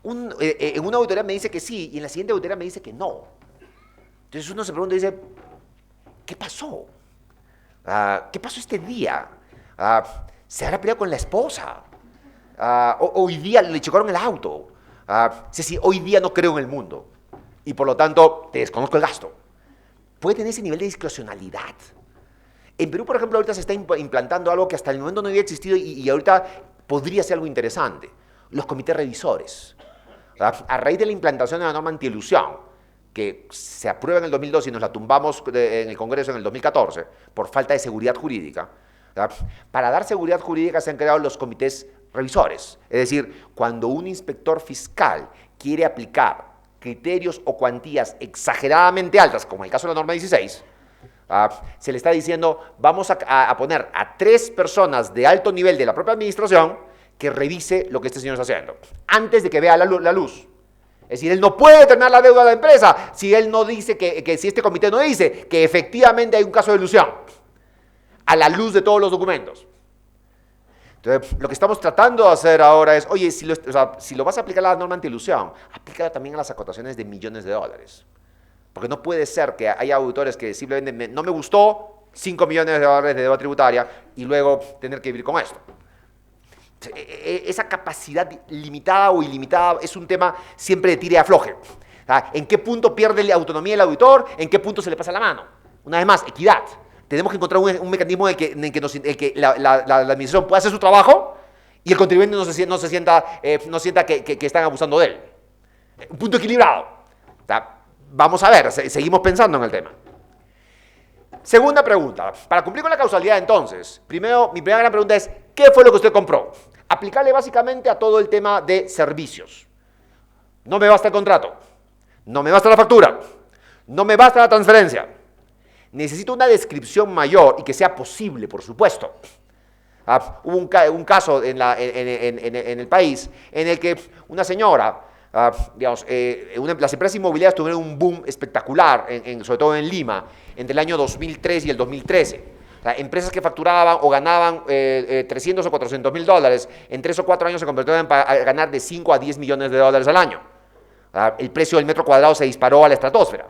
en una auditoría me dice que sí y en la siguiente auditoría me dice que no. Entonces uno se pregunta y dice, ¿qué pasó? ¿Qué pasó este día? ¿Se habrá peleado con la esposa? ¿Hoy día le chocaron el auto? Hoy día no creo en el mundo y por lo tanto te desconozco el gasto. Puede tener ese nivel de discrecionalidad. En Perú, por ejemplo, ahorita se está implantando algo que hasta el momento no había existido y ahorita podría ser algo interesante. Los comités revisores. A raíz de la implantación de la norma antielusión, que se aprueba en el 2012 y nos la tumbamos en el Congreso en el 2014 por falta de seguridad jurídica, para dar seguridad jurídica se han creado los comités revisores. Es decir, cuando un inspector fiscal quiere aplicar criterios o cuantías exageradamente altas, como en el caso de la norma 16, se le está diciendo, vamos a poner a 3 personas de alto nivel de la propia administración que revise lo que este señor está haciendo, antes de que vea la luz. Es decir, él no puede determinar la deuda de la empresa si él no dice si este comité no dice que efectivamente hay un caso de ilusión, a la luz de todos los documentos. Entonces, lo que estamos tratando de hacer ahora es, oye, si lo vas a aplicar a la norma antiilusión, aplícala también a las acotaciones de millones de dólares. Porque no puede ser que haya auditores que simplemente no me gustó 5 millones de dólares de deuda tributaria y luego tener que vivir con esto. Esa capacidad limitada o ilimitada es un tema siempre de tire y afloje. ¿En qué punto pierde la autonomía el auditor? ¿En qué punto se le pasa la mano? Una vez más, equidad. Tenemos que encontrar un mecanismo en el que la administración pueda hacer su trabajo y el contribuyente no sienta que están abusando de él. Un punto equilibrado. Vamos a ver, seguimos pensando en el tema. Segunda pregunta. Para cumplir con la causalidad, entonces, mi primera gran pregunta es, ¿qué fue lo que usted compró? Aplicarle básicamente a todo el tema de servicios. No me basta el contrato, no me basta la factura, no me basta la transferencia. Necesito una descripción mayor y que sea posible, por supuesto. Hubo un caso en el país en el que una señora, las empresas inmobiliarias tuvieron un boom espectacular, sobre todo en Lima, entre el año 2003 y el 2013. Empresas que facturaban o ganaban 300 o 400 mil dólares, en 3 o 4 años se convirtieron a ganar de 5 a 10 millones de dólares al año. El precio del metro cuadrado se disparó a la estratosfera.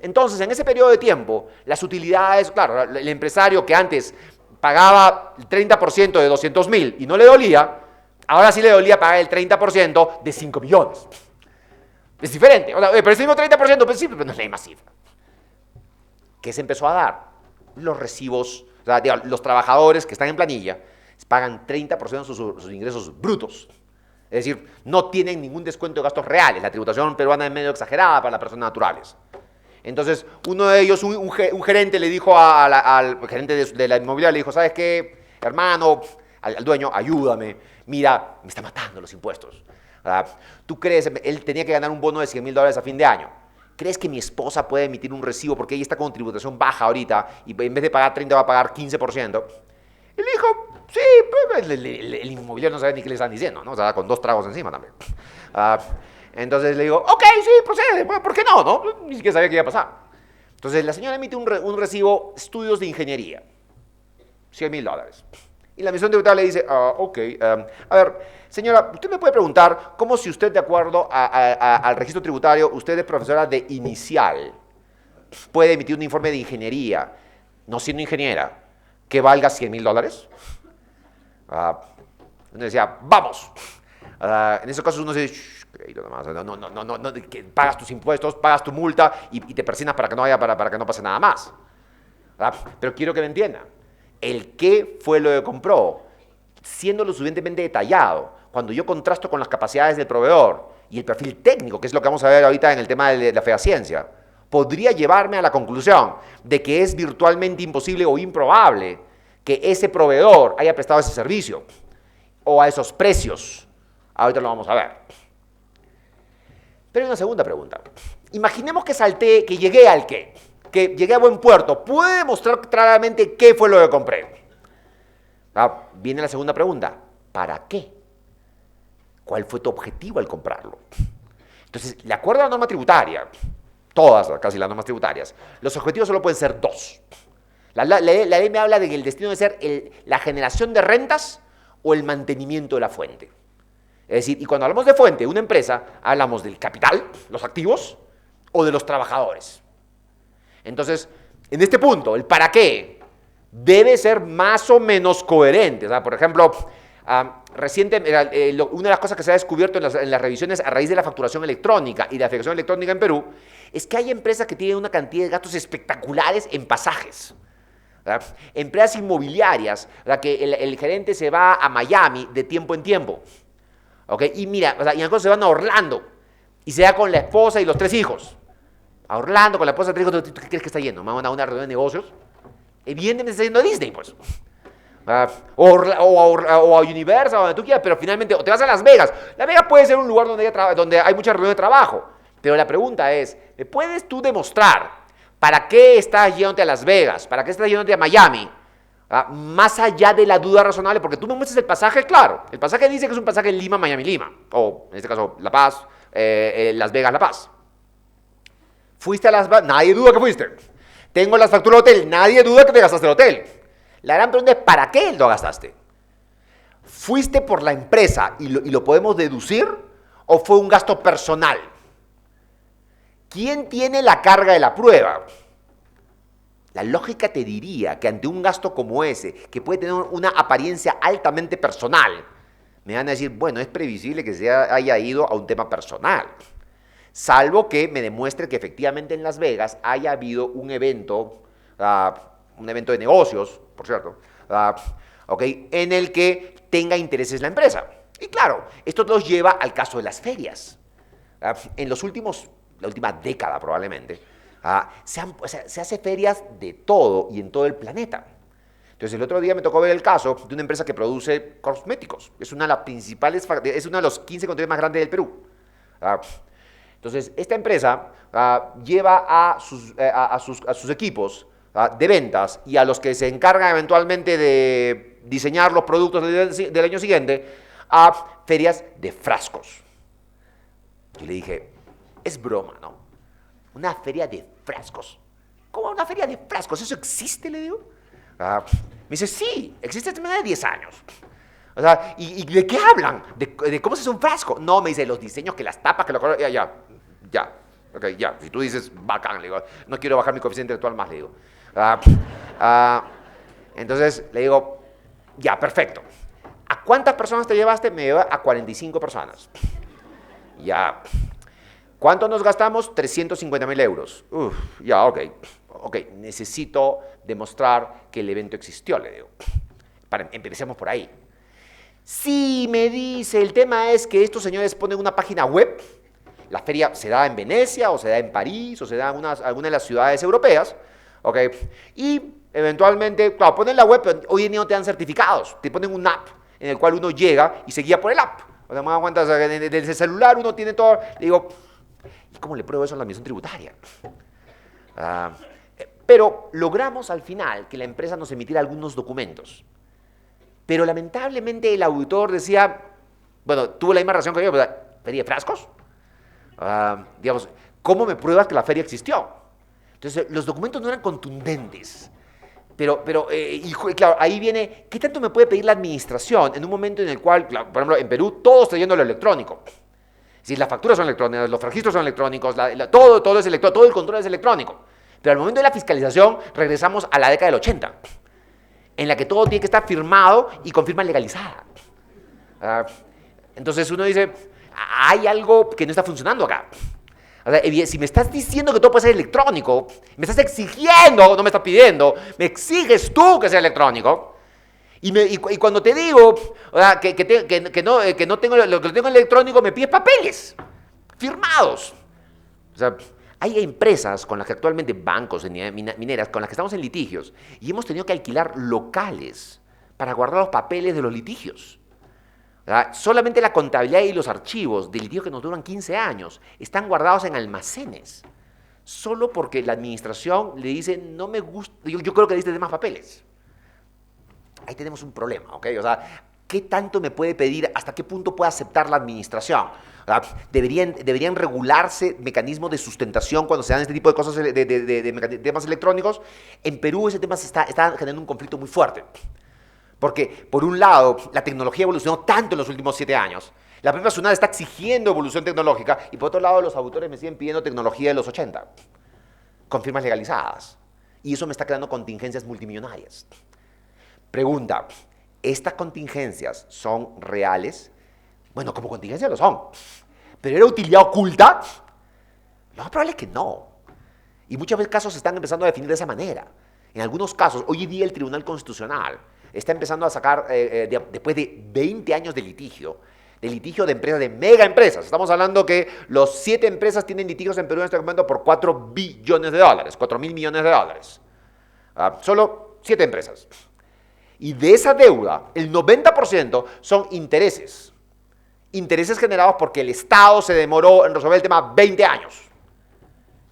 Entonces, en ese periodo de tiempo, las utilidades, claro, el empresario que antes pagaba el 30% de 200 mil y no le dolía, ahora sí le dolía pagar el 30% de 5 millones. Es diferente. Pero ese mismo 30%, pues sí, pero no es la misma cifra. ¿Qué se empezó a dar? Los recibos, los trabajadores que están en planilla pagan 30% de sus ingresos brutos. Es decir, no tienen ningún descuento de gastos reales. La tributación peruana es medio exagerada para las personas naturales. Entonces, uno de ellos, un gerente le dijo al gerente de la inmobiliaria, le dijo, ¿sabes qué, hermano? Al dueño, ayúdame. Mira, me está matando los impuestos. ¿Tú crees? Él tenía que ganar un bono de 100 mil dólares a fin de año. ¿Crees que mi esposa puede emitir un recibo porque ella está con tributación baja ahorita y en vez de pagar 30 va a pagar 15%? Él dijo, sí, pues, el inmobiliario no sabe ni qué le están diciendo, ¿no? O sea, con 2 tragos encima también. Entonces le digo, ok, sí, procede, ¿por qué no? Ni siquiera sabía qué iba a pasar. Entonces la señora emite un recibo, estudios de ingeniería, 100 mil dólares. Y la administración tributaria le dice, ok, a ver, señora, usted me puede preguntar cómo si usted, de acuerdo al registro tributario, usted es profesora de inicial, puede emitir un informe de ingeniería, no siendo ingeniera, que valga 100 mil dólares. Uno decía, vamos. En esos casos uno dice, "Shh, crédito nomás, no, que pagas tus impuestos, pagas tu multa y te persignas para que no haya, para que no pase nada más. Pero quiero que me entiendan, el qué fue lo que compró, siendo lo suficientemente detallado, cuando yo contrasto con las capacidades del proveedor y el perfil técnico, que es lo que vamos a ver ahorita en el tema de la fehaciencia, podría llevarme a la conclusión de que es virtualmente imposible o improbable que ese proveedor haya prestado ese servicio o a esos precios. Ahorita lo vamos a ver. Pero hay una segunda pregunta. Imaginemos que salté, que llegué al qué, que llegué a buen puerto. ¿Puede demostrar claramente qué fue lo que compré? Viene la segunda pregunta. ¿Para qué? ¿Cuál fue tu objetivo al comprarlo? Entonces, de acuerdo a la norma tributaria, todas casi las normas tributarias, los objetivos solo pueden ser dos. La ley me habla de que el destino debe ser la generación de rentas o el mantenimiento de la fuente. Es decir, y cuando hablamos de fuente, una empresa, hablamos del capital, los activos, o de los trabajadores. Entonces, en este punto, el para qué debe ser más o menos coherente. O sea, por ejemplo, una de las cosas que se ha descubierto en las revisiones a raíz de la facturación electrónica y de la facturación electrónica en Perú es que hay empresas que tienen una cantidad de gastos espectaculares en pasajes. ¿Verdad? Empresas inmobiliarias, ¿verdad? Que el gerente se va a Miami de tiempo en tiempo. ¿Okay? Y mira, o sea, y algunos se van a Orlando y se va con la esposa y los 3 hijos. A Orlando con la esposa y 3 hijos, ¿tú qué crees que está yendo? ¿Me van a una reunión de negocios? Evidentemente está yendo a Disney, pues. O a Universal, o donde tú quieras, pero finalmente, o te vas a Las Vegas. Las Vegas puede ser un lugar donde hay mucha reunión de trabajo. Pero la pregunta es, ¿me puedes tú demostrar para qué estás yéndote a Las Vegas? ¿Para qué estás yéndote a Miami? Más allá de la duda razonable, porque tú me muestras el pasaje, claro. El pasaje dice que es un pasaje Lima, Miami, Lima. O, en este caso, La Paz, Las Vegas, La Paz. Fuiste a Las Vegas, nadie duda que fuiste. Tengo las facturas del hotel, nadie duda que te gastaste el hotel. La gran pregunta es, ¿para qué lo gastaste? ¿Fuiste por la empresa y lo podemos deducir? ¿O fue un gasto personal? ¿Quién tiene la carga de la prueba? La lógica te diría que ante un gasto como ese, que puede tener una apariencia altamente personal, me van a decir, bueno, es previsible que se haya ido a un tema personal. Salvo que me demuestre que efectivamente en Las Vegas haya habido un evento de negocios, por cierto, en el que tenga intereses la empresa. Y claro, esto nos lleva al caso de las ferias. En la última década probablemente, se hace ferias de todo y en todo el planeta. Entonces el otro día me tocó ver el caso de una empresa que produce cosméticos. Es una de las principales, es uno de los 15 continentes más grandes del Perú. Entonces esta empresa lleva a sus equipos de ventas y a los que se encargan eventualmente de diseñar los productos del año siguiente a ferias de frascos. Y le dije, es broma, ¿no? Una feria de frascos. ¿Cómo una feria de frascos? ¿Eso existe? Le digo. Me dice, sí, existe desde hace 10 años. O sea, ¿y de qué hablan? ¿De cómo se hace un frasco? No, me dice, los diseños, que las tapas, que lo... Ya. Ok, ya. Si tú dices, bacán, le digo, no quiero bajar mi coeficiente intelectual más, le digo. Entonces, le digo, ya, perfecto. ¿A cuántas personas te llevaste? Me lleva a 45 personas. Ya. ¿Cuánto nos gastamos? 350.000 euros. Ya, ok. Necesito demostrar que el evento existió, le digo. Empecemos por ahí. Sí, me dice, el tema es que estos señores ponen una página web. La feria se da en Venecia, o se da en París, o se da en alguna de las ciudades europeas. Y eventualmente, claro, ponen la web, pero hoy en día no te dan certificados. Te ponen un app en el cual uno llega y se guía por el app. O sea, me dan cuenta, desde el celular uno tiene todo. Le digo, ¿y cómo le pruebo eso a la administración tributaria? Pero logramos al final que la empresa nos emitiera algunos documentos. Pero lamentablemente el auditor decía, bueno, tuvo la misma reacción que yo, pero ¿feria de frascos? Digamos, ¿cómo me pruebas que la feria existió? Entonces, los documentos no eran contundentes. Pero claro, ahí viene, ¿qué tanto me puede pedir la administración en un momento en el cual, claro, por ejemplo, en Perú todo está yendo a lo electrónico? Es decir, las facturas son electrónicas, los registros son electrónicos, todo es electrónico, todo el control es electrónico. Pero al momento de la fiscalización regresamos a la década del 80, en la que todo tiene que estar firmado y con firma legalizada. Entonces uno dice, hay algo que no está funcionando acá. O sea, si me estás diciendo que todo puede ser electrónico, me estás exigiendo, no me estás pidiendo, me exiges tú que sea electrónico. Y cuando te digo, o sea, que no tengo lo que tengo electrónico, me pides papeles firmados. O sea, hay empresas con las que actualmente, bancos, mineras, con las que estamos en litigios, y hemos tenido que alquilar locales para guardar los papeles de los litigios. O sea, solamente la contabilidad y los archivos de litigios que nos duran 15 años están guardados en almacenes, solo porque la administración le dice, no me gusta, yo creo que necesitas más papeles. Ahí tenemos un problema, ¿ok? O sea, ¿qué tanto me puede pedir? ¿Hasta qué punto puede aceptar la administración? O sea, ¿deberían regularse mecanismos de sustentación cuando se dan este tipo de cosas, de temas electrónicos? En Perú ese tema está generando un conflicto muy fuerte. Porque, por un lado, la tecnología evolucionó tanto en los últimos 7 años. La propia SUNAT está exigiendo evolución tecnológica y, por otro lado, los auditores me siguen pidiendo tecnología de los 80, con firmas legalizadas. Y eso me está creando contingencias multimillonarias. Pregunta, ¿estas contingencias son reales? Bueno, como contingencias lo son. ¿Pero era utilidad oculta? Lo más probable es que no. Y muchos casos se están empezando a definir de esa manera. En algunos casos, hoy día el Tribunal Constitucional está empezando a sacar, después de 20 años de litigio de empresas, de mega empresas. Estamos hablando que los 7 empresas tienen litigios en Perú en este momento por 4 billones de dólares, 4.000 millones de dólares. Solo 7 empresas. Y de esa deuda, el 90% son intereses. Intereses generados porque el Estado se demoró en resolver el tema 20 años.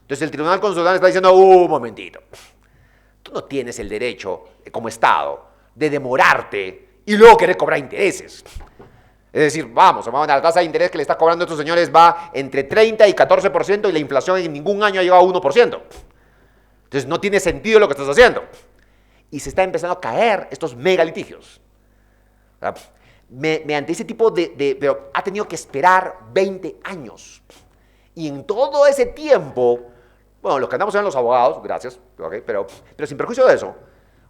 Entonces el Tribunal Constitucional está diciendo, un momentito, tú no tienes el derecho, como Estado, de demorarte y luego querer cobrar intereses. Es decir, vamos, la tasa de interés que le estás cobrando a estos señores va entre 30 y 14% y la inflación en ningún año ha llegado a 1%. Entonces no tiene sentido lo que estás haciendo. Y se está empezando a caer estos mega litigios. Mediante ese tipo pero ha tenido que esperar 20 años. Y en todo ese tiempo, bueno, los que andamos eran los abogados, gracias, okay, pero sin perjuicio de eso,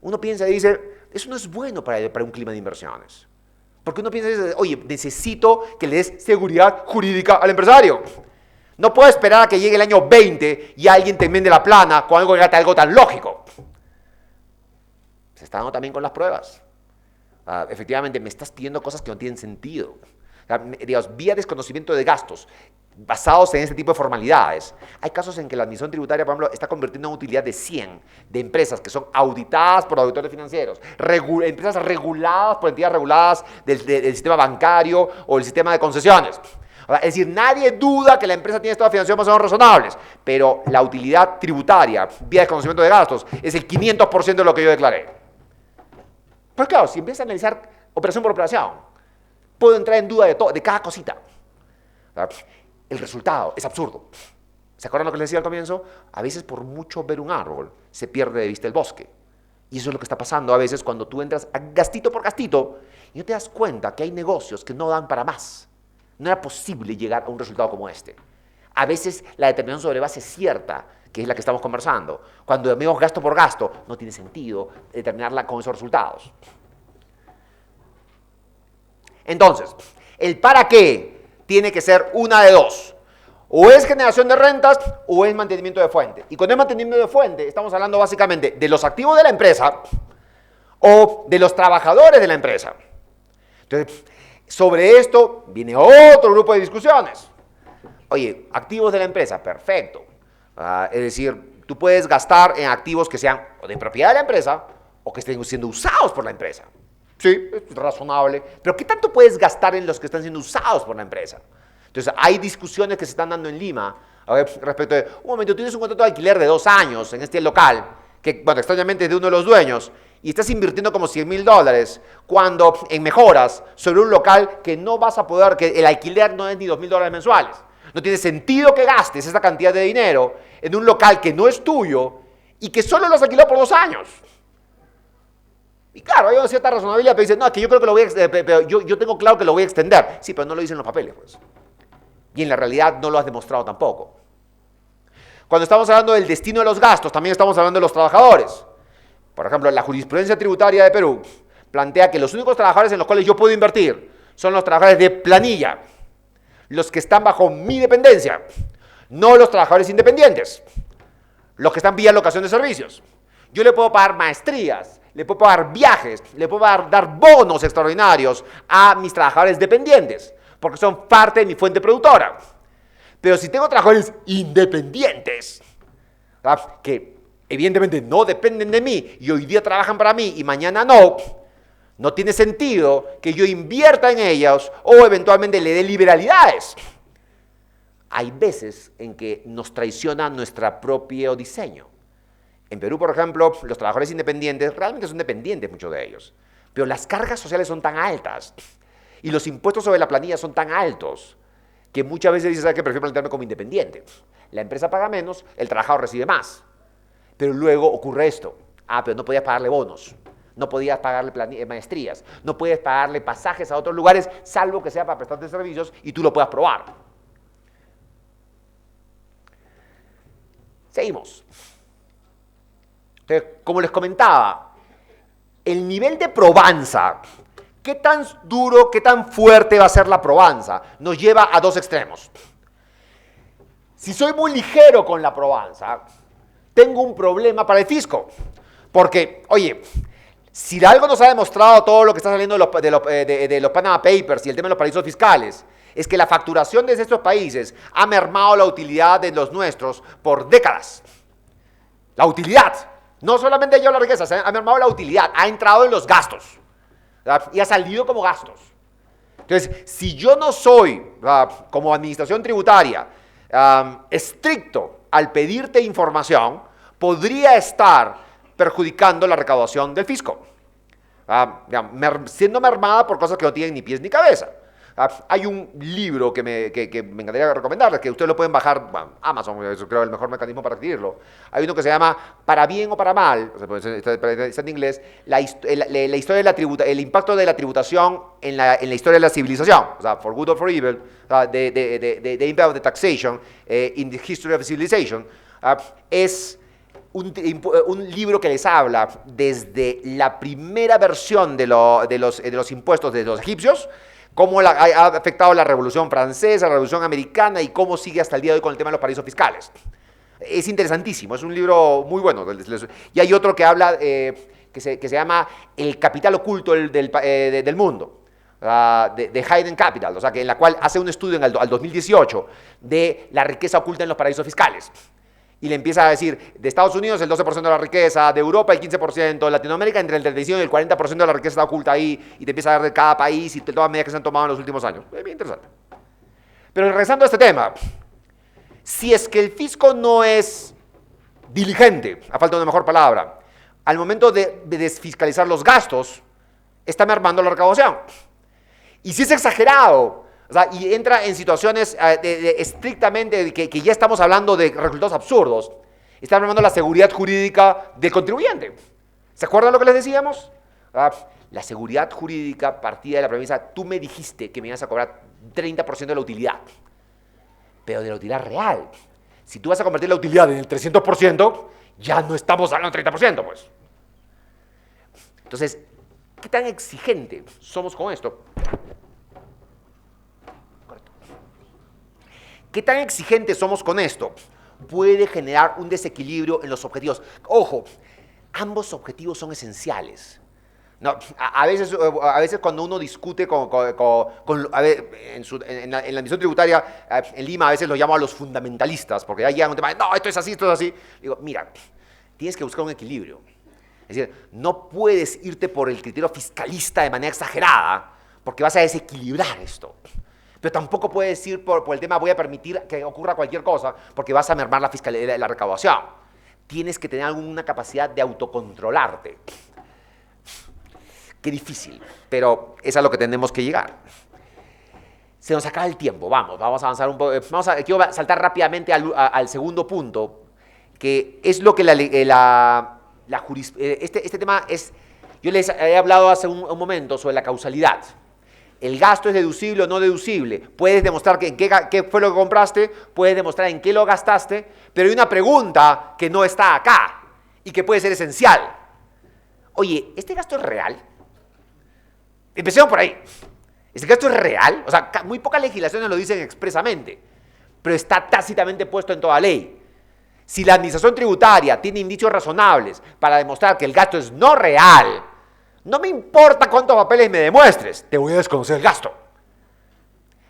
uno piensa y dice, eso no es bueno para un clima de inversiones. Porque uno piensa y dice, oye, necesito que le des seguridad jurídica al empresario. No puedo esperar a que llegue el año 20 y alguien te enmiende la plana con algo tan lógico. Se está dando también con las pruebas. Efectivamente, me estás pidiendo cosas que no tienen sentido. Digamos, vía desconocimiento de gastos, basados en este tipo de formalidades. Hay casos en que la Administración Tributaria, por ejemplo, está convirtiendo en utilidad de 100 de empresas que son auditadas por auditores financieros, empresas reguladas por entidades reguladas del sistema bancario o el sistema de concesiones. Es decir, nadie duda que la empresa tiene estados financieros más o menos razonables, pero la utilidad tributaria, vía desconocimiento de gastos, es el 500% de lo que yo declaré. Pues claro, si empiezas a analizar operación por operación, puedo entrar en duda de cada cosita. El resultado es absurdo. ¿Se acuerdan lo que les decía al comienzo? A veces por mucho ver un árbol, se pierde de vista el bosque. Y eso es lo que está pasando a veces cuando tú entras a gastito por gastito y no te das cuenta que hay negocios que no dan para más. No era posible llegar a un resultado como este. A veces la determinación sobre base cierta, que es la que estamos conversando, cuando vemos gasto por gasto, no tiene sentido determinarla con esos resultados. Entonces, el para qué tiene que ser una de dos. O es generación de rentas o es mantenimiento de fuente. Y con el mantenimiento de fuente estamos hablando básicamente de los activos de la empresa o de los trabajadores de la empresa. Entonces, sobre esto viene otro grupo de discusiones. Oye, activos de la empresa, perfecto. Es decir, tú puedes gastar en activos que sean de propiedad de la empresa o que estén siendo usados por la empresa. Sí, es razonable. Pero ¿qué tanto puedes gastar en los que están siendo usados por la empresa? Entonces, hay discusiones que se están dando en Lima respecto de, un momento, tú tienes un contrato de alquiler de 2 años en este local, que, bueno, extrañamente es de uno de los dueños, y estás invirtiendo como $100,000 cuando en mejoras sobre un local que no vas a poder, que el alquiler no es ni $2,000 mensuales. No tiene sentido que gastes esa cantidad de dinero en un local que no es tuyo y que solo lo has alquilado por 2 años. Y claro, hay una cierta razonabilidad, pero dicen, no, es que yo creo que lo voy a pero yo tengo claro que lo voy a extender. Sí, pero no lo dicen los papeles, pues. Y en la realidad no lo has demostrado tampoco. Cuando estamos hablando del destino de los gastos, también estamos hablando de los trabajadores. Por ejemplo, la jurisprudencia tributaria de Perú plantea que los únicos trabajadores en los cuales yo puedo invertir son los trabajadores de planilla, los que están bajo mi dependencia, no los trabajadores independientes, los que están vía locación de servicios. Yo le puedo pagar maestrías, le puedo pagar viajes, le puedo dar bonos extraordinarios a mis trabajadores dependientes, porque son parte de mi fuente productora. Pero si tengo trabajadores independientes, ¿verdad?, que evidentemente no dependen de mí y hoy día trabajan para mí y mañana no tiene sentido que yo invierta en ellos o eventualmente le dé liberalidades. Hay veces en que nos traiciona nuestro propio diseño. En Perú, por ejemplo, los trabajadores independientes realmente son dependientes, muchos de ellos, pero las cargas sociales son tan altas y los impuestos sobre la planilla son tan altos que muchas veces dices, ¿sabes qué? Prefiero plantearme como independiente. La empresa paga menos, el trabajador recibe más. Pero luego ocurre esto. Pero no podías pagarle bonos, no podías pagarle maestrías, no puedes pagarle pasajes a otros lugares, salvo que sea para prestarte servicios y tú lo puedas probar. Seguimos. Entonces, como les comentaba, el nivel de probanza, qué tan duro, qué tan fuerte va a ser la probanza, nos lleva a dos extremos. Si soy muy ligero con la probanza, tengo un problema para el fisco. Porque, oye, si algo nos ha demostrado todo lo que está saliendo de los Panama Papers y el tema de los paraísos fiscales, es que la facturación de estos países ha mermado la utilidad de los nuestros por décadas. La utilidad. No solamente ha llevado la riqueza, ha mermado la utilidad, ha entrado en los gastos, ¿verdad?, y ha salido como gastos. Entonces, si yo no soy, como administración tributaria, estricto al pedirte información, podría estar perjudicando la recaudación del fisco, siendo mermada por cosas que no tienen ni pies ni cabeza. Hay un libro que me encantaría recomendarles, que ustedes lo pueden bajar, Amazon, eso creo es el mejor mecanismo para adquirirlo. Hay uno que se llama Para bien o para mal, o sea, está en inglés, la historia de el impacto de la tributación en la historia de la civilización, o sea, For Good or For Evil, the Impact of the Taxation in the History of Civilization. Es un libro que les habla desde la primera versión de los impuestos de los egipcios, cómo ha afectado la Revolución Francesa, la Revolución Americana y cómo sigue hasta el día de hoy con el tema de los paraísos fiscales. Es interesantísimo, es un libro muy bueno. Y hay otro que habla, que se llama El capital oculto del mundo, de Hidden Capital, o sea, en la cual hace un estudio al 2018 de la riqueza oculta en los paraísos fiscales. Y le empieza a decir, de Estados Unidos el 12% de la riqueza, de Europa el 15%, de Latinoamérica entre el 35 y el 40% de la riqueza está oculta ahí, y te empieza a dar de cada país y todas las medidas que se han tomado en los últimos años. Es bien interesante. Pero regresando a este tema, si es que el fisco no es diligente, a falta de una mejor palabra, al momento de desfiscalizar los gastos, está mermando la recaudación. Y si es exagerado, o sea, y entra en situaciones estrictamente que ya estamos hablando de resultados absurdos, está mermando la seguridad jurídica del contribuyente. ¿Se acuerdan lo que les decíamos? La seguridad jurídica partía de la premisa, tú me dijiste que me ibas a cobrar 30% de la utilidad, pero de la utilidad real. Si tú vas a convertir la utilidad en el 300%, ya no estamos hablando del 30%, pues. Entonces, ¿qué tan exigente somos con esto? ¿Qué tan exigentes somos con esto? Puede generar un desequilibrio en los objetivos. Ojo, ambos objetivos son esenciales. No, a veces cuando uno discute en la administración tributaria, en Lima a veces lo llamo a los fundamentalistas, porque ahí llegan un tema, no, esto es así, esto es así. Digo, mira, tienes que buscar un equilibrio. Es decir, no puedes irte por el criterio fiscalista de manera exagerada, porque vas a desequilibrar esto. Pero tampoco puedes ir por el tema, voy a permitir que ocurra cualquier cosa, porque vas a mermar la recaudación. Tienes que tener alguna capacidad de autocontrolarte. Qué difícil, pero es a lo que tenemos que llegar. Se nos acaba el tiempo, vamos a avanzar un poco. Quiero saltar rápidamente al segundo punto, que es lo que este tema es. Yo les he hablado hace un momento sobre la causalidad. El gasto es deducible o no deducible. Puedes demostrar qué fue lo que compraste, puedes demostrar en qué lo gastaste, pero hay una pregunta que no está acá y que puede ser esencial. Oye, ¿este gasto es real? Empecemos por ahí. ¿Ese gasto es real? O sea, muy pocas legislaciones lo dicen expresamente, pero está tácitamente puesto en toda ley. Si la administración tributaria tiene indicios razonables para demostrar que el gasto es no real, no me importa cuántos papeles me demuestres, te voy a desconocer el gasto.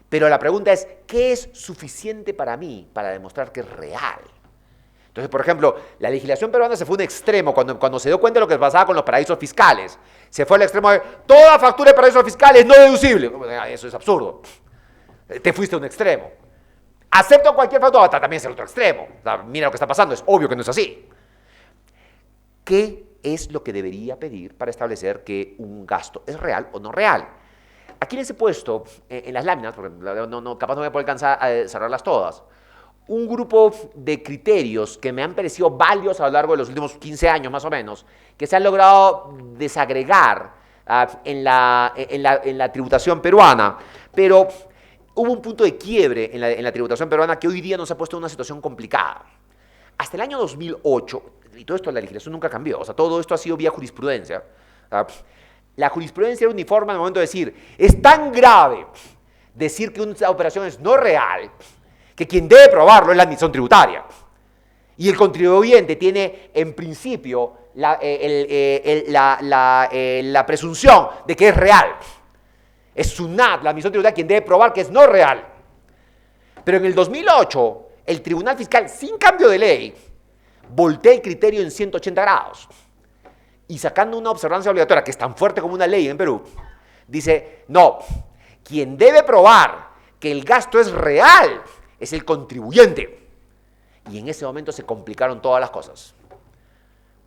Pero la pregunta es, ¿qué es suficiente para mí para demostrar que es real? Entonces, por ejemplo, la legislación peruana se fue a un extremo cuando se dio cuenta de lo que pasaba con los paraísos fiscales. Se fue al extremo de, toda factura de paraísos fiscales no deducible. Eso es absurdo. Te fuiste a un extremo. Acepto cualquier factura, también es el otro extremo. O sea, mira lo que está pasando, es obvio que no es así. ¿Qué es lo que debería pedir para establecer que un gasto es real o no real? Aquí les he puesto en las láminas, porque capaz no voy a poder alcanzar a cerrarlas todas, un grupo de criterios que me han parecido válidos a lo largo de los últimos 15 años más o menos, que se han logrado desagregar en la tributación peruana, pero hubo un punto de quiebre en la tributación peruana que hoy día nos ha puesto en una situación complicada. Hasta el año 2008, y todo esto la legislación nunca cambió, o sea, todo esto ha sido vía jurisprudencia, la jurisprudencia era uniforme al momento de decir, es tan grave decir que una operación es no real, que quien debe probarlo es la administración tributaria. Y el contribuyente tiene, en principio, la presunción de que es real. Es SUNAT, la administración tributaria, quien debe probar que es no real. Pero en el 2008, el Tribunal Fiscal, sin cambio de ley, voltea el criterio en 180 grados. Y sacando una observancia obligatoria, que es tan fuerte como una ley en Perú, dice, no, quien debe probar que el gasto es real es el contribuyente. Y en ese momento se complicaron todas las cosas.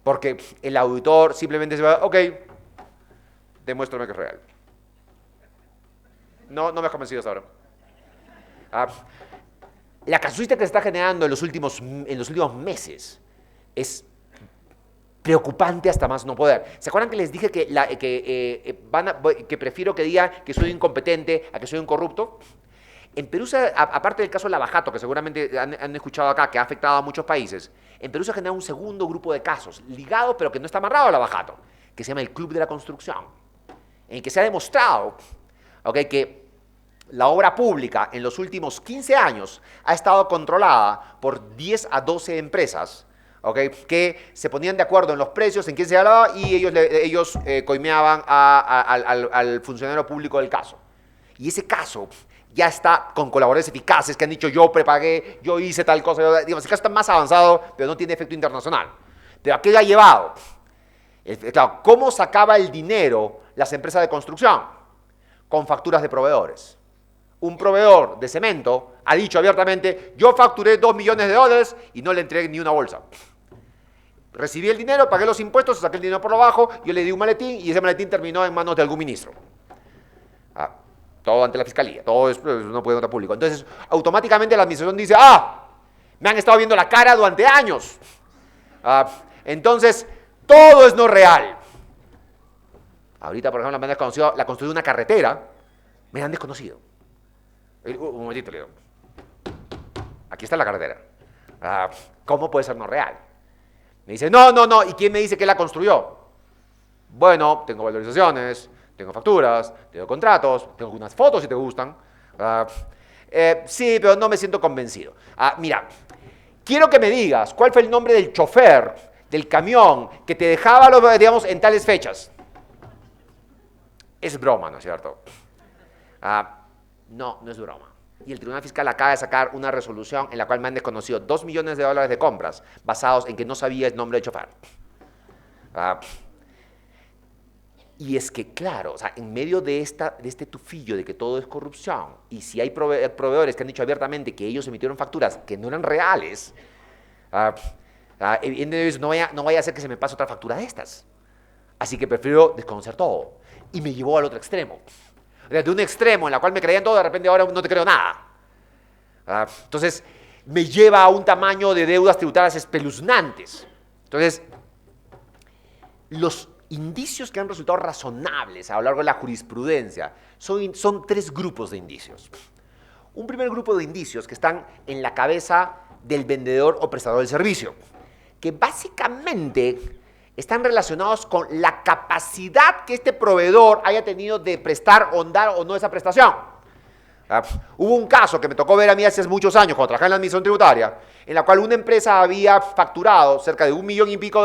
Porque el auditor simplemente se va, ok, demuéstrame que es real. No me has convencido hasta ahora. La casuística que se está generando en los últimos meses es preocupante hasta más no poder. ¿Se acuerdan que les dije que prefiero que diga que soy incompetente a que soy un corrupto? En Perú, aparte del caso de Lavajato, que seguramente han escuchado acá, que ha afectado a muchos países, en Perú se ha generado un segundo grupo de casos, ligados pero que no está amarrado a Lavajato, que se llama el Club de la Construcción, en el que se ha demostrado que la obra pública en los últimos 15 años ha estado controlada por 10 a 12 empresas, que se ponían de acuerdo en los precios, en quién se hablaba, y ellos coimeaban al funcionario público del caso. Y ese caso ya está con colaboradores eficaces que han dicho yo prepagué, yo hice tal cosa. Digamos, el caso está más avanzado, pero no tiene efecto internacional. Pero ¿a qué ha llevado? Claro, ¿cómo sacaba el dinero las empresas de construcción? Con facturas de proveedores. Un proveedor de cemento ha dicho abiertamente, yo facturé $2 millones y no le entregué ni una bolsa. Recibí el dinero, pagué los impuestos, saqué el dinero por lo bajo, yo le di un maletín y ese maletín terminó en manos de algún ministro. Todo ante la fiscalía, todo es no puede contar público. Entonces, automáticamente la administración dice, me han estado viendo la cara durante años. Entonces, todo es no real. Ahorita, por ejemplo, me han desconocido la construcción de una carretera, me han desconocido. Un momentito, le digo. Aquí está la carretera. ¿Cómo puede ser no real? Me dice, no. ¿Y quién me dice que la construyó? Bueno, tengo valorizaciones, tengo facturas, tengo contratos, tengo algunas fotos si te gustan. Sí, pero no me siento convencido. Mira, quiero que me digas cuál fue el nombre del chofer del camión que te dejaba, digamos, en tales fechas. Es broma, ¿no es cierto? No es broma. Y el Tribunal Fiscal acaba de sacar una resolución en la cual me han desconocido $2 millones de compras basados en que no sabía el nombre del chofer. Y es que, claro, o sea, en medio de este tufillo de que todo es corrupción, y si hay proveedores que han dicho abiertamente que ellos emitieron facturas que no eran reales, evidentemente no vaya a ser que se me pase otra factura de estas. Así que prefiero desconocer todo. Y me llevó al otro extremo. De un extremo en la cual me creían todo, de repente ahora no te creo nada. Entonces, me lleva a un tamaño de deudas tributarias espeluznantes. Entonces, los indicios que han resultado razonables a lo largo de la jurisprudencia son 3 grupos de indicios. Un primer grupo de indicios que están en la cabeza del vendedor o prestador del servicio, que básicamente están relacionados con la capacidad que este proveedor haya tenido de prestar o dar o no esa prestación. Hubo un caso que me tocó ver a mí hace muchos años, cuando trabajaba en la administración tributaria, en la cual una empresa había facturado cerca de $1 millón y pico,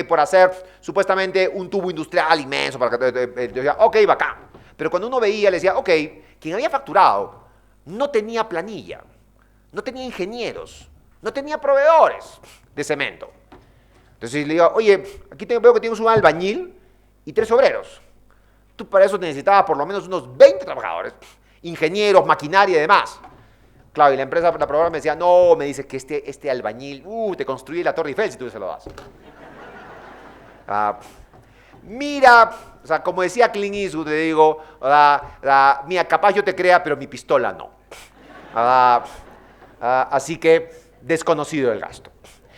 por hacer supuestamente un tubo industrial inmenso. Para que, decía, ok, bacán. Pero cuando uno veía, le decía, ok, quien había facturado no tenía planilla, no tenía ingenieros, no tenía proveedores de cemento. Entonces le digo, oye, aquí veo que tienes un albañil y 3 obreros. Tú para eso necesitabas por lo menos unos 20 trabajadores, ingenieros, maquinaria y demás. Claro, y la empresa, la proveedora me decía, no, me dice que este albañil, te construye la Torre Eiffel si tú se lo das. Mira, o sea, como decía Clint Eastwood, te digo, mira, capaz yo te crea, pero mi pistola no. Así que, desconocido el gasto.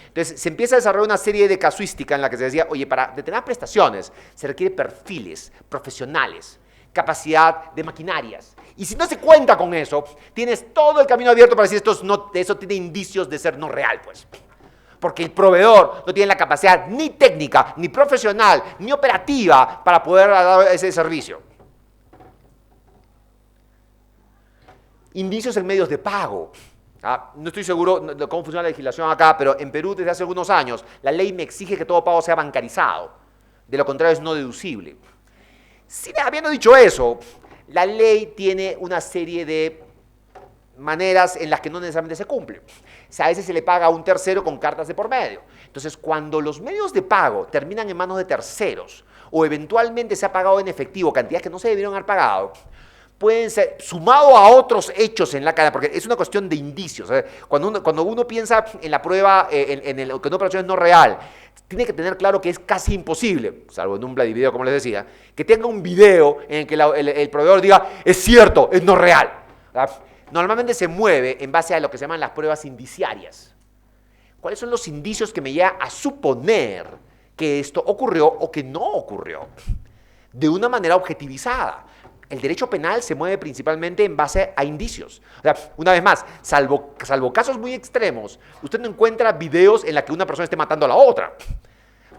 Entonces, se empieza a desarrollar una serie de casuística en la que se decía, oye, para determinadas prestaciones se requiere perfiles profesionales, capacidad de maquinarias. Y si no se cuenta con eso, tienes todo el camino abierto para decir, eso tiene indicios de ser no real, pues. Porque el proveedor no tiene la capacidad ni técnica, ni profesional, ni operativa para poder dar ese servicio. Indicios en medios de pago. No estoy seguro de cómo funciona la legislación acá, pero en Perú desde hace algunos años la ley me exige que todo pago sea bancarizado. De lo contrario es no deducible. Habiendo dicho eso, la ley tiene una serie de maneras en las que no necesariamente se cumple. O sea, a veces se le paga a un tercero con cartas de por medio. Entonces, cuando los medios de pago terminan en manos de terceros o eventualmente se ha pagado en efectivo cantidades que no se debieron haber pagado, pueden ser sumado a otros hechos en la cadena, porque es una cuestión de indicios. Cuando uno piensa en la prueba, en que una operación es no real, tiene que tener claro que es casi imposible, salvo en un bloody video, como les decía, que tenga un video en el que el proveedor diga, es cierto, es no real. Normalmente se mueve en base a lo que se llaman las pruebas indiciarias. ¿Cuáles son los indicios que me llevan a suponer que esto ocurrió o que no ocurrió? De una manera objetivizada. El derecho penal se mueve principalmente en base a indicios. O sea, una vez más, salvo casos muy extremos, usted no encuentra videos en los que una persona esté matando a la otra.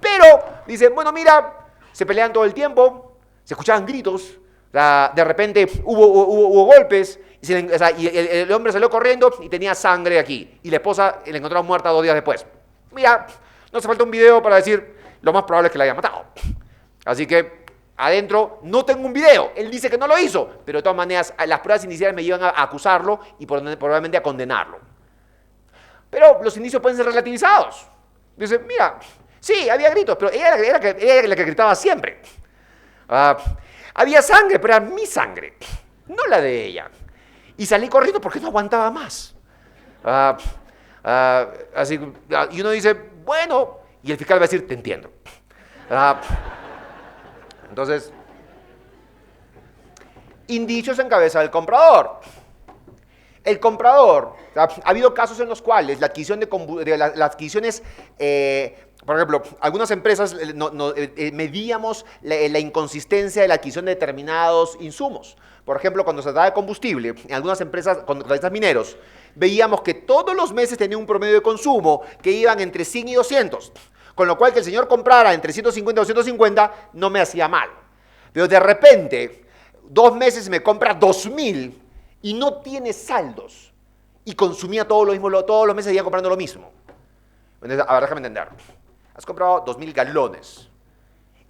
Pero dice, bueno, mira, se pelean todo el tiempo, se escuchaban gritos, de repente hubo golpes, y el hombre salió corriendo y tenía sangre aquí. Y la esposa la encontraron muerta 2 días después. Mira, no hace falta un video para decir, lo más probable es que la haya matado. Así que adentro no tengo un video. Él dice que no lo hizo, pero de todas maneras las pruebas iniciales me llevan a acusarlo y probablemente a condenarlo. Pero los indicios pueden ser relativizados. Dice, mira, sí, había gritos, pero ella era la que gritaba siempre. Había sangre, pero era mi sangre, no la de ella. Y salí corriendo porque no aguantaba más. Y uno dice, bueno, y el fiscal va a decir, te entiendo. Entonces, indicios en cabeza del comprador. El comprador, ha habido casos en los cuales las adquisiciones, por ejemplo, algunas empresas medíamos la inconsistencia de la adquisición de determinados insumos. Por ejemplo, cuando se trataba de combustible, en algunas empresas, contratistas mineros, veíamos que todos los meses tenía un promedio de consumo que iban entre 100 y 200. Con lo cual que el señor comprara entre 150 y 250 no me hacía mal. Pero de repente, 2 meses me compra 2.000 y no tiene saldos. Y consumía todo lo mismo, todos los meses seguía comprando lo mismo. Entonces, a ver, déjame entender. Has comprado 2.000 galones.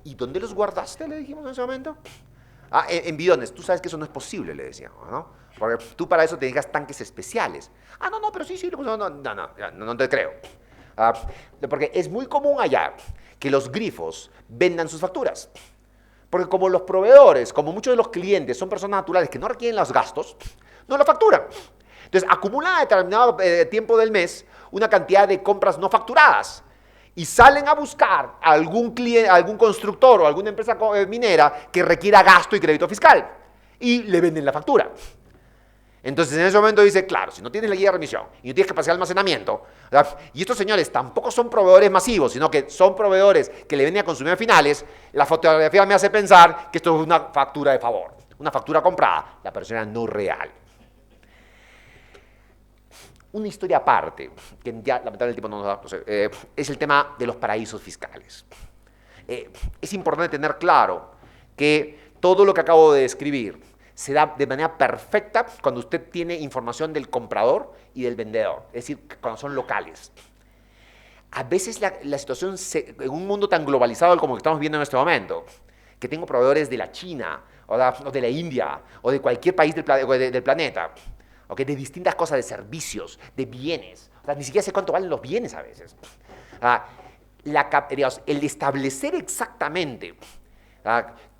¿Y dónde los guardaste? Le dijimos en ese momento. En bidones. Tú sabes que eso no es posible, le decíamos, ¿no? Porque tú para eso te necesitas tanques especiales. No, pero sí, no te creo. Porque es muy común allá que los grifos vendan sus facturas. Porque como los proveedores, como muchos de los clientes son personas naturales que no requieren los gastos, no lo facturan. Entonces acumulan a determinado tiempo del mes una cantidad de compras no facturadas y salen a buscar a algún cliente, algún constructor o alguna empresa minera que requiera gasto y crédito fiscal y le venden la factura. Entonces, en ese momento dice, claro, si no tienes la guía de remisión y no tienes capacidad de almacenamiento, ¿verdad? Y estos señores tampoco son proveedores masivos, sino que son proveedores que le venden a consumidores finales, la fotografía me hace pensar que esto es una factura de favor, una factura comprada, la persona no real. una historia aparte, que ya lamentablemente el tiempo no nos da, es el tema de los paraísos fiscales. Es importante tener claro que todo lo que acabo de describir se da de manera perfecta cuando usted tiene información del comprador y del vendedor, es decir, cuando son locales. A veces la situación, en un mundo tan globalizado como el que estamos viendo en este momento, que tengo proveedores de la China, o de la India, o de cualquier país del planeta, ¿okay? De distintas cosas, de servicios, de bienes. O sea, ni siquiera sé cuánto valen los bienes a veces. Digamos, el establecer exactamente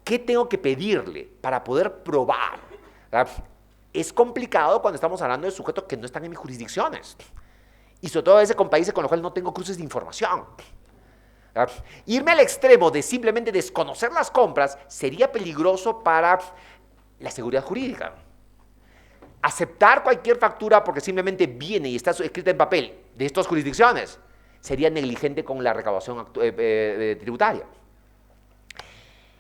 qué tengo que pedirle para poder probar es complicado cuando estamos hablando de sujetos que no están en mis jurisdicciones. Y sobre todo a veces con países con los cuales no tengo cruces de información. Irme al extremo de simplemente desconocer las compras sería peligroso para la seguridad jurídica. Aceptar cualquier factura porque simplemente viene y está escrita en papel de estas jurisdicciones sería negligente con la recaudación tributaria.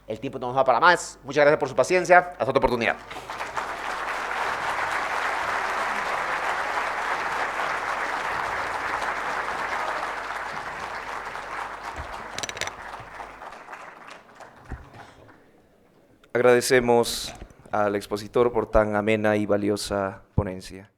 El tiempo no nos da para más. Muchas gracias por su paciencia. Hasta otra oportunidad. Agradecemos al expositor por tan amena y valiosa ponencia.